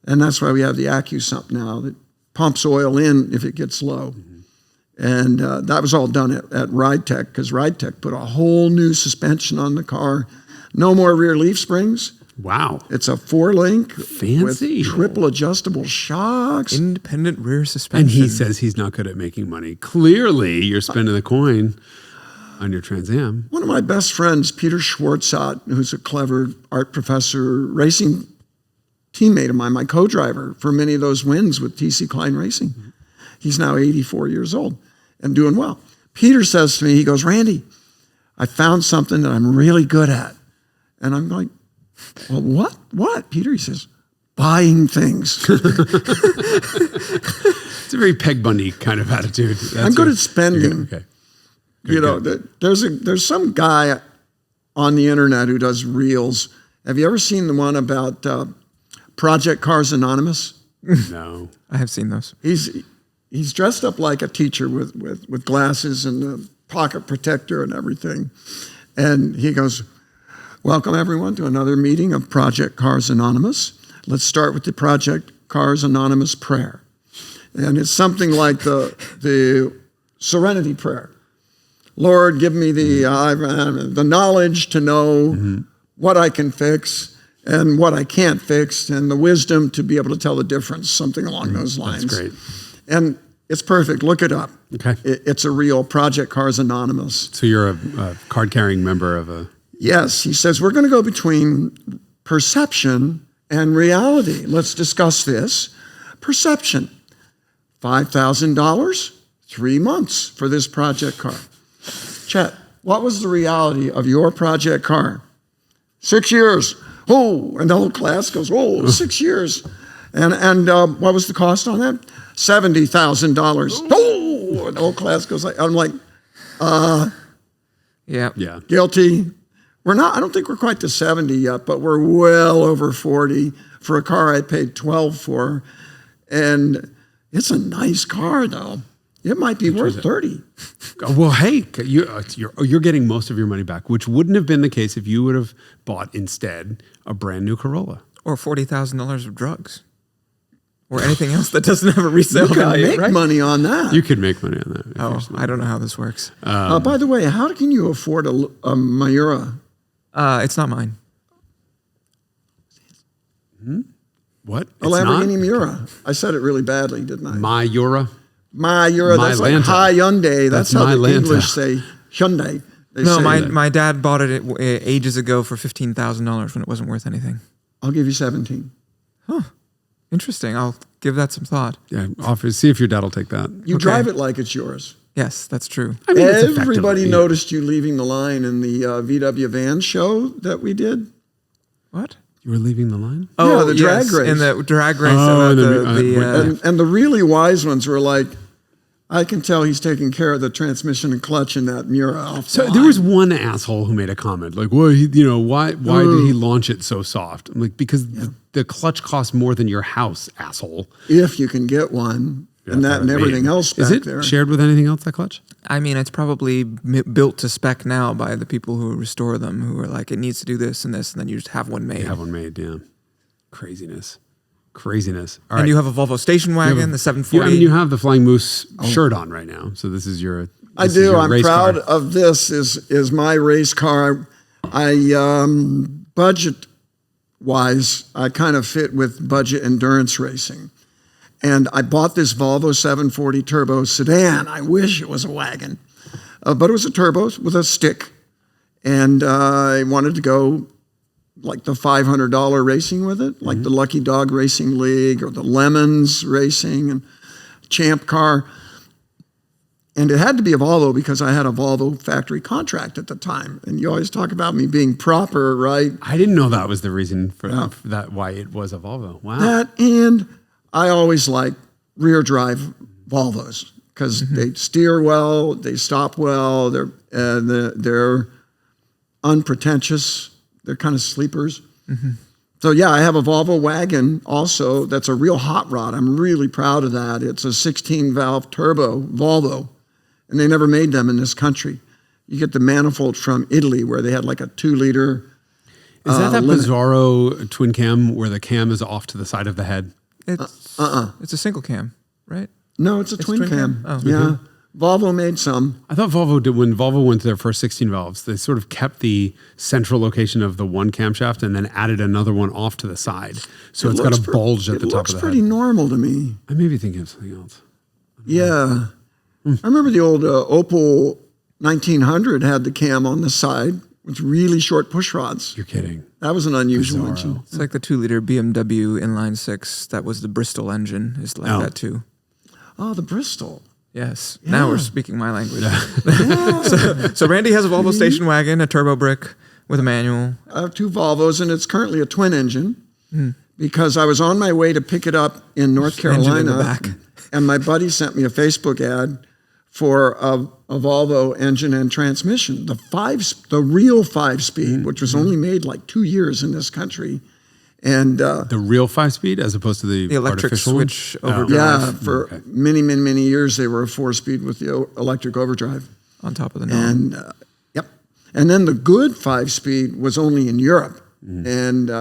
and that's why we have the AccuSump now that pumps oil in if it gets low. And that was all done at Ride Tech, because Ride Tech put a whole new suspension on the car. No more rear leaf springs.
Wow.
It's a 4-link
Fancy.
with triple adjustable shocks.
Independent rear suspension.
And he says he's not good at making money. Clearly, you're spending the coin on your Trans Am.
One of my best friends, Peter Schwartzat, who's a clever art professor, racing teammate of mine, my co-driver for many of those wins with TC Klein Racing. He's now 84 years old and doing well. Peter says to me, he goes, Randy, I found something that I'm really good at. And I'm like, well, what? What, Peter? He says, buying things.
It's a very Peg Bundy kind of attitude.
I'm good at spending.
Okay.
You know, there's some guy on the internet who does reels. Have you ever seen the one about Project Cars Anonymous?
No.
I have seen those.
He's dressed up like a teacher with glasses and a pocket protector and everything. And he goes, welcome everyone to another meeting of Project Cars Anonymous. Let's start with the Project Cars Anonymous prayer. And it's something like the Serenity Prayer. Lord, give me the knowledge to know what I can fix and what I can't fix, and the wisdom to be able to tell the difference, something along those lines.
That's great.
And it's perfect. Look it up.
Okay.
It's a real Project Cars Anonymous.
So you're a card-carrying member of a...
Yes, he says, we're going to go between perception and reality. Let's discuss this. Perception, $5,000, 3 months for this project car. Chet, what was the reality of your project car? 6 years. Oh, and the whole class goes, oh, 6 years. And what was the cost on that? $70,000. Oh, and the whole class goes like, I'm like,
Yeah.
guilty. We're not, I don't think we're quite to 70 yet, but we're well over 40 for a car I paid 12 for. And it's a nice car though. It might be worth 30.
Well, hey, you're getting most of your money back, which wouldn't have been the case if you would have bought instead a brand new Corolla.
Or $40,000 of drugs. Or anything else that doesn't have a resale
You can
value,
make
right?
money on that.
You could make money on that. if
Oh,
you're smart.
I don't know how this works.
By the way, how can you afford a Miura?
It's not mine.
What?
A Lamborghini Miura. I said it really badly, didn't I?
Miura?
Miura, that's like
Mylanta.
Hyundai. That's how the
Mylanta.
English say Hyundai. They
No,
say,
my dad bought it ages ago for $15,000 when it wasn't worth anything.
I'll give you 17.
Interesting. I'll give that some thought.
Yeah, see if your dad will take that.
You drive it like it's yours.
Yes, that's true.
I mean, it's effectively,
Everybody
yeah.
noticed you leaving the line in the VW van show that we did.
What?
You were leaving the line?
Yeah, the drag race.
In the drag race.
Oh,
about
And the really wise ones were like, I can tell he's taking care of the transmission and clutch in that Miura off
So
the
there
line.
was one asshole who made a comment like, "Well, why did he launch it so soft?" I'm like, "Because the clutch costs more than your house, asshole."
If you can get one, and that and everything else back
Is it
there.
shared with anything else, that clutch?
I mean, it's probably built to spec now by the people who restore them, who are like, it needs to do this and this, and then you just have one made.
You have one made, yeah. Craziness. All
and
right.
you have a Volvo station wagon, the 740.
You have the Flying Moose shirt on right now. So this is your
I
this is
do.
your
I'm
race
proud
car.
of this. Is my race car. I budget wise, I kind of fit with budget endurance racing, And I bought this Volvo 740 turbo sedan. I wish it was a wagon. But it was a turbo with a stick. And I wanted to go like the $500 racing with it, like the Lucky Dog Racing League or the Lemons Racing and Champ Car. And it had to be a Volvo because I had a Volvo factory contract at the time. And you always talk about me being proper, right?
I didn't know that was the reason for that, why it was a Volvo. Wow.
That, and I always like rear drive Volvos because they steer well, they stop well, they're unpretentious, they're kind of sleepers. So yeah, I have a Volvo wagon also that's a real hot rod. I'm really proud of that. It's a 16-valve turbo Volvo, and they never made them in this country. You get the manifold from Italy where they had like a 2-liter.
Is that bizarro twin cam where the cam is off to the side of the head?
It's a single cam, right?
No, it's a twin cam.
Oh.
Yeah. Volvo made some.
I thought Volvo did, when Volvo went to their first 16 valves, they sort of kept the central location of the one camshaft and then added another one off to the side. So it's got a bulge at the top of the head.
It looks pretty normal to me.
I may be thinking of something else.
Yeah. I remember the old Opel 1900 had the cam on the side with really short push rods.
You're kidding.
That was an unusual
Bizarro.
engine.
It's like the 2-liter BMW inline 6. That was the Bristol engine. Is like that too.
Oh, the Bristol.
Yes.
Yeah.
Now we're speaking my language. So Randy has a Volvo station wagon, a turbo brick with a manual.
I have 2 Volvos, and it's currently a twin engine because I was on my way to pick it up in North
Engine in the
Carolina,
back.
and my buddy sent me a Facebook ad for a Volvo engine and transmission, the real 5-speed, which was only made like 2 years in this country. And
The real 5-speed as opposed to the
electric
artificial
switch
one?
overdrive.
yeah, for many years they were a 4-speed with the electric overdrive.
On top of the knob.
And yep. And then the good 5-speed was only in Europe. And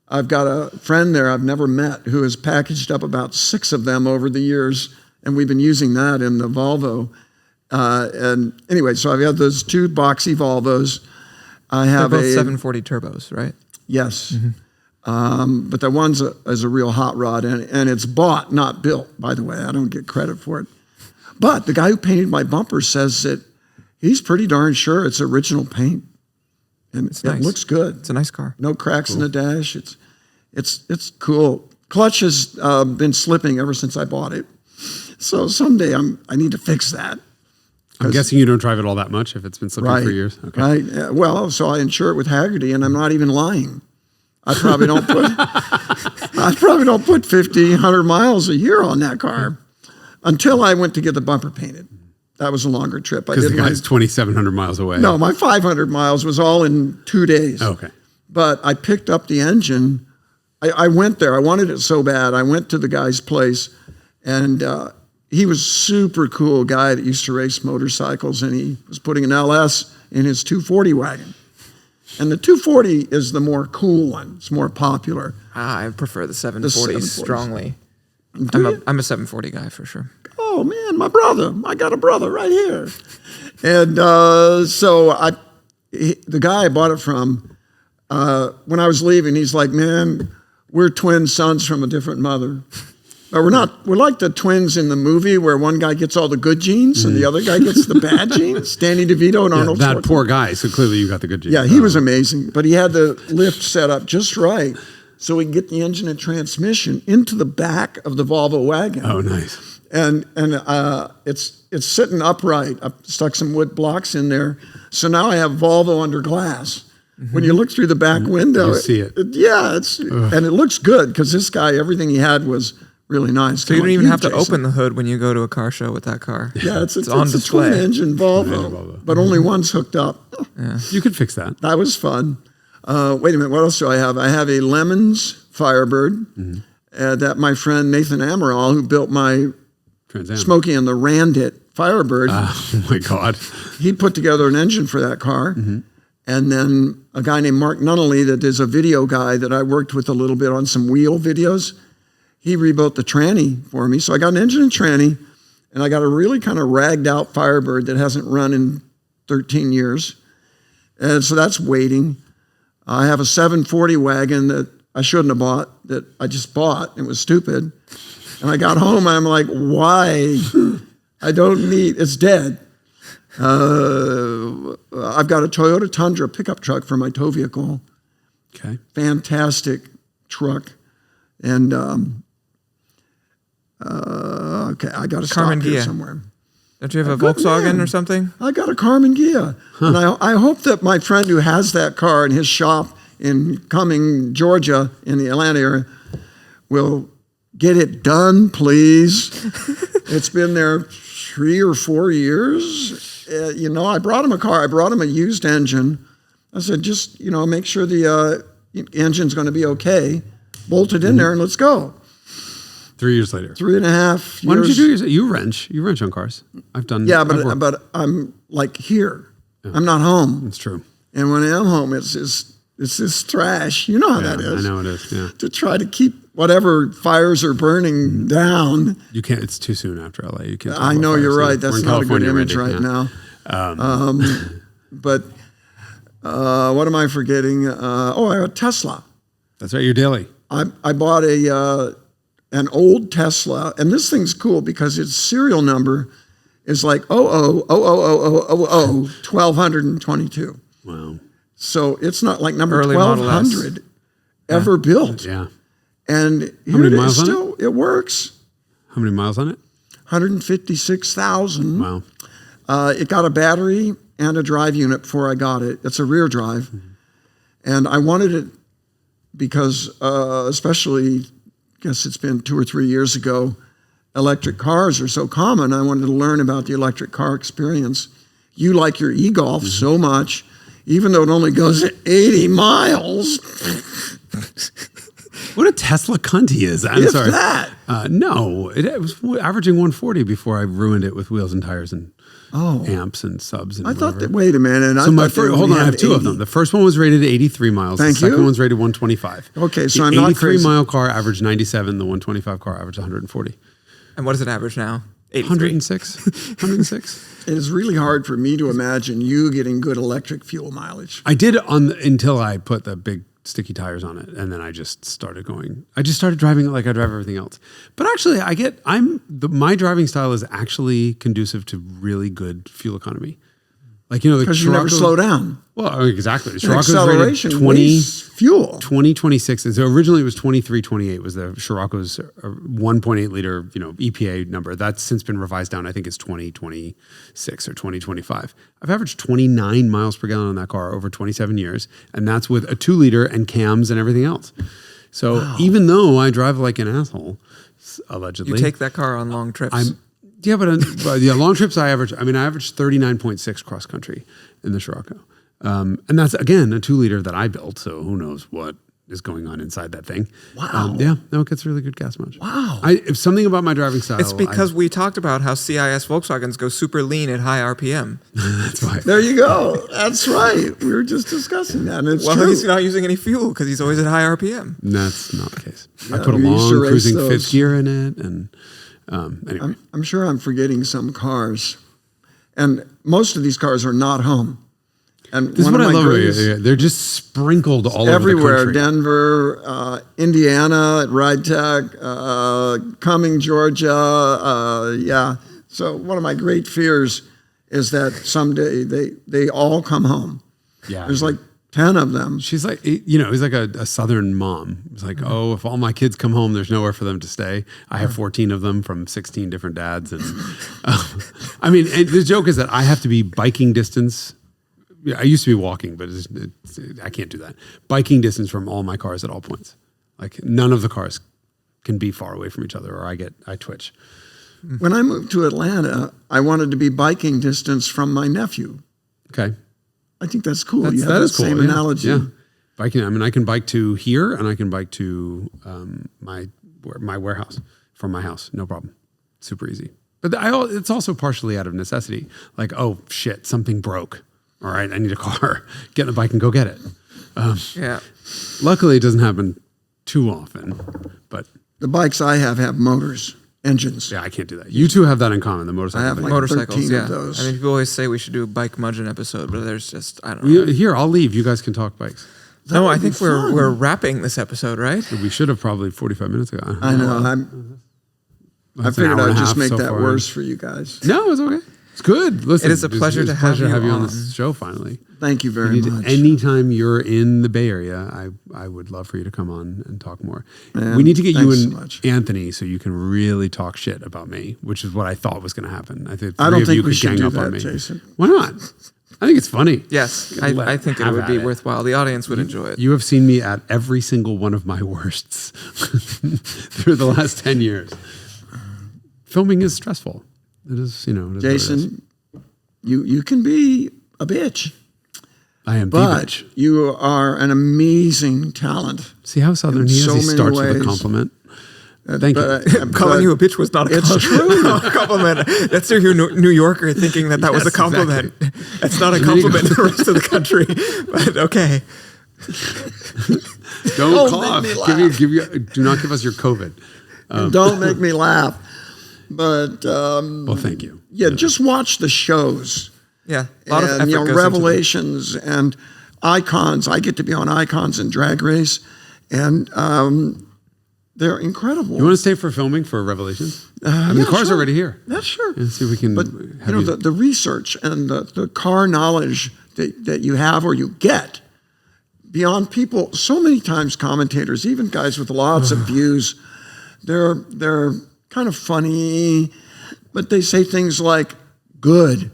I've got a friend there I've never met who has packaged up about 6 of them over the years, and we've been using that in the Volvo. And anyway, so I've got those 2 boxy Volvos. I have
They're both
a
740 turbos, right?
yes. But that one's is a real hot rod, and it's bought, not built, by the way. I don't get credit for it. But the guy who painted my bumper says that he's pretty darn sure it's original paint. And
It's
it
nice.
looks good.
It's a nice car.
No cracks in the dash. It's cool. Clutch has been slipping ever since I bought it. So someday I need to fix that.
I'm guessing you don't drive it all that much if it's been slipping for years. Okay.
Right. Well, so I insure it with Haggerty, and I'm not even lying. I probably don't put 50, 100 miles a year on that car until I went to get the bumper painted. That was a longer trip.
Because the guy's 2,700 miles away.
No, my 500 miles was all in 2 days.
Okay.
But I picked up the engine. I went there. I wanted it so bad. I went to the guy's place, and he was a super cool guy that used to race motorcycles, and he was putting an LS in his 240 wagon. And the 240 is the more cool one. It's more popular.
I prefer the 740s
740s.
strongly.
Do
I'm a 740 guy for sure.
Oh, man, my brother. I got a brother right here. And so the guy I bought it from, when I was leaving, he's like, man, we're twin sons from a different mother. But we're not. We're like the twins in the movie where one guy gets all the good genes and the other guy gets the bad genes. Danny DeVito and Arnold
That
Schwarzenegger.
poor guy. So clearly you got the good genes.
Yeah, he was amazing. But he had the lift set up just right so we can get the engine and transmission into the back of the Volvo wagon.
Oh, nice.
And it's sitting upright. I stuck some wood blocks in there. So now I have Volvo under glass. When you look through the back window,
You see it.
And it looks good because this guy, everything he had was really nice.
So you don't even have to open the hood when you go to a car show with that car.
Yeah, it's
on
a
display.
twin engine Volvo, but only one's hooked up.
Yeah.
You could fix that.
That was fun. Wait a minute, what else do I have? I have a Lemons Firebird that my friend Nathan Amaral, who built my
Trans Am.
Smokey and the Bandit Firebird,
Oh my God.
he put together an engine for that car. And then a guy named Mark Nunnally that is a video guy that I worked with a little bit on some wheel videos. He rebuilt the tranny for me. So I got an engine and tranny, and I got a really kind of ragged out Firebird that hasn't run in 13 years. And so that's waiting. I have a 740 wagon that I shouldn't have bought, that I just bought. It was stupid. And I got home and I'm like, why? I don't need, it's dead. I've got a Toyota Tundra pickup truck for my tow vehicle.
Okay.
Fantastic truck. And, okay, I got to stop
Carmen
here
Gia.
somewhere.
Don't you have a
Good
Volkswagen
man.
or something?
I got a Carmen Gia. And I hope that my friend who has that car in his shop in Cumming, Georgia, in the Atlanta area, will get it done, please. It's been there 3 or 4 years. I brought him a car. I brought him a used engine. I said, just, make sure the engine's going to be okay. Bolt it in there and let's go.
3 years later.
3.5 years.
Why don't you do you wrench? You wrench on cars. I've done.
Yeah,
I've worked.
but I'm like here. Yeah. I'm not home.
It's true.
And when I am home, it's this trash. You know how that is.
I know it is. Yeah.
To try to keep whatever fires are burning down.
You can't. It's too soon after LA. You can't.
I know you're right. That's not a good image right now. But what am I forgetting? I have a Tesla.
That's right. You're daily.
I bought an old Tesla, and this thing's cool because its serial number is like 1222.
Wow.
So it's not like number
Early Model
1200 ever built.
Yeah.
And
How many miles on it?
It works.
How many miles on it?
156,000.
Wow.
It got a battery and a drive unit before I got it. It's a rear drive. Mm-hmm. And I wanted it because, especially, I guess it's been 2 or 3 years ago, electric cars are so common. I wanted to learn about the electric car experience. You like your e-Golf so much, even though it only goes 80 miles.
What a Tesla cunt he is. I'm
If
sorry.
that.
No, it was averaging 140 before I ruined it with wheels and tires and amps and subs. And
I
whatever.
thought that, wait a minute.
So hold on, I have 2 of them. The first one was rated 83 miles.
Thank
the second
you.
one's rated 125.
Okay, so
the
I'm not
83
crazy.
mile car averaged 97. The 125 car averaged 140.
And what does it average now? 83.
106. 106.
It is really hard for me to imagine you getting good electric fuel mileage.
I did until I put the big sticky tires on it, and then I just started going. I just started driving it like I drive everything else. But actually, my driving style is actually conducive to really good fuel economy. Like the
Because you never slow down.
Well, exactly. The
And acceleration wastes fuel.
2026. So originally it was 2328 was the Scirocco's 1.8 liter, EPA number. That's since been revised down. I think it's 2026 or 2025. I've averaged 29 miles per gallon on that car over 27 years, and that's with a 2 liter and cams and everything else. So even though I drive like an asshole, allegedly,
You take that car on long trips.
but long trips I averaged 39.6 cross country in the Scirocco. And that's, again, a 2 liter that I built. So who knows what is going on inside that thing.
Wow.
It gets really good gas mileage.
Wow.
If something about my driving style.
It's because we talked about how CIS Volkswagens go super lean at high RPM.
That's why.
There you go. That's right. We were just discussing that, and it's
Well,
true.
he's not using any fuel because he's always at high RPM.
That's not the case. I
Yeah,
put a
we used to
long
race
cruising
those.
5th gear in it. And anyway.
I'm sure I'm forgetting some cars. And most of these cars are not home. And
This is
one
what
of
I
my
love about
greatest-
it. They're just sprinkled all
everywhere.
over the country.
Denver, Indiana at Ride Tech, Cumming, Georgia. Yeah. So one of my great fears is that someday they all come home.
Yeah.
There's like 10 of them.
She's like, he's like a Southern mom. It's like, if all my kids come home, there's nowhere for them to stay. I have 14 of them from 16 different dads. And the joke is that I have to be biking distance. I used to be walking, but I can't do that. Biking distance from all my cars at all points. Like none of the cars can be far away from each other or I twitch.
When I moved to Atlanta, I wanted to be biking distance from my nephew.
Okay.
I think that's cool. You have
That
that
is cool.
same
Yeah.
analogy.
Yeah. Biking. I can bike to here and I can bike to my warehouse from my house. No problem. Super easy. But it's also partially out of necessity. Like, oh shit, something broke. All right, I need a car. Get in a bike and go get it.
Yeah.
Luckily, it doesn't happen too often. But
The bikes I have motors, engines.
yeah, I can't do that. You two have that in common. The motorcycle.
I have
thing.
like
Motorcycles,
13
yeah.
of those.
I mean, people always say we should do a bike Mudgeon episode, but there's just, I don't know.
Here, I'll leave. You guys can talk bikes.
That
No,
would
I
be
think
fun.
we're wrapping this episode, right?
We should have probably 45 minutes ago.
I know. I figured I'd just make that worse for you guys.
No, it's okay. It's good. Listen,
It is a pleasure to have you
on
on.
this show finally.
Thank you very much.
Anytime you're in the Bay Area, I would love for you to come on and talk more.
Man,
we need to get you
thanks
and
so much.
Anthony so you can really talk shit about me, which is what I thought was going to happen. I think
I don't think
you
we
could
should
gang
do
up on
that,
me.
Jason.
Why not? I think it's funny.
Yes, I think it would be worthwhile. The audience would enjoy it.
You have seen me at every single one of my worsts through the last 10 years. Filming is stressful. It is, it is what it is.
Jason, you can be a bitch,
I am the
but
bitch.
you are an amazing talent.
See how Southern
in
he is?
so
He
many
starts with a
ways.
compliment. Thank you.
Calling you a bitch was not a
It's
compliment.
true.
A compliment. That's your New Yorker thinking that was a
Yes,
compliment.
exactly.
That's not a compliment to the rest of the country. But okay.
Don't
Don't make
cough.
me laugh.
Do not give us your COVID.
Don't make me laugh. But
Well, thank you.
yeah, just watch the shows.
Yeah. A lot of
And,
effort goes into
Revelations and Icons. I get to be on Icons and Drag Race, and they're incredible.
You want to stay for filming for Revelations? The car's already here.
Yeah, sure.
Yeah, see if we can.
But the research and the car knowledge that you have or you get beyond people. So many times commentators, even guys with lots of views, they're kind of funny, but they say things like, "Good.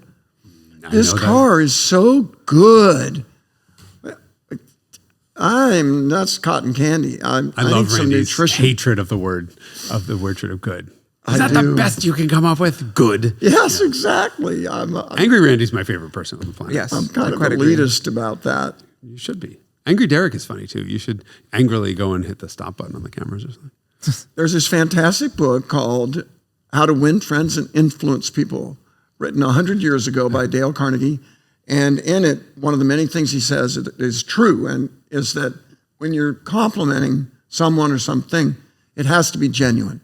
This car is so good." That's cotton candy. I
love
need some
Randy's
nutrition.
hatred of the word of good. Is
I
that the
do.
best you can come up with? Good.
Yes, exactly. I'm
Angry Randy's my favorite person on the planet.
Yes.
I'm kind
I
of
quite agree.
elitist about that.
You should be. Angry Derek is funny too. You should angrily go and hit the stop button on the cameras or something.
There's this fantastic book called How to Win Friends and Influence People, written 100 years ago by Dale Carnegie. And in it, one of the many things he says that is true, and is that when you're complimenting someone or something, it has to be genuine,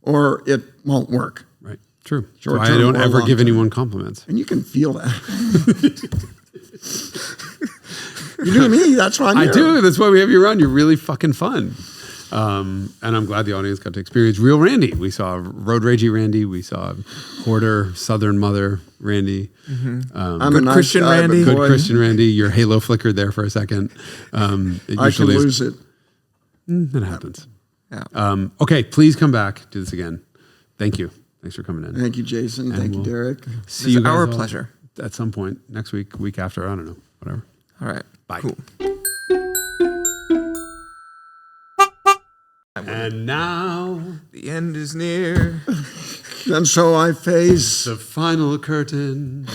or it won't work.
Right. True.
Short
So I
term
don't
or
ever
long
give
term.
anyone compliments.
And you can feel that. You do me, that's why I'm
I
here.
do. That's why we have you around. You're really fucking fun. And I'm glad the audience got to experience real Randy. We saw Road Ragey Randy. We saw Hoarder, Southern Mother Randy.
I'm a
Good
nice
Christian
guy, but
Randy.
Good
boy,
Christian Randy. Your halo flickered there for a second. It
I can
usually is-
lose it.
That happens.
Yeah.
Okay, please come back. Do this again. Thank you. Thanks for coming in.
Thank you, Jason. Thank you, Derek.
See you
It's
guys
our
all
pleasure.
at some point next week, week after. I don't know. Whatever.
All right.
Bye.
Cool.
And now
The end is near.
And so I face
the final curtain.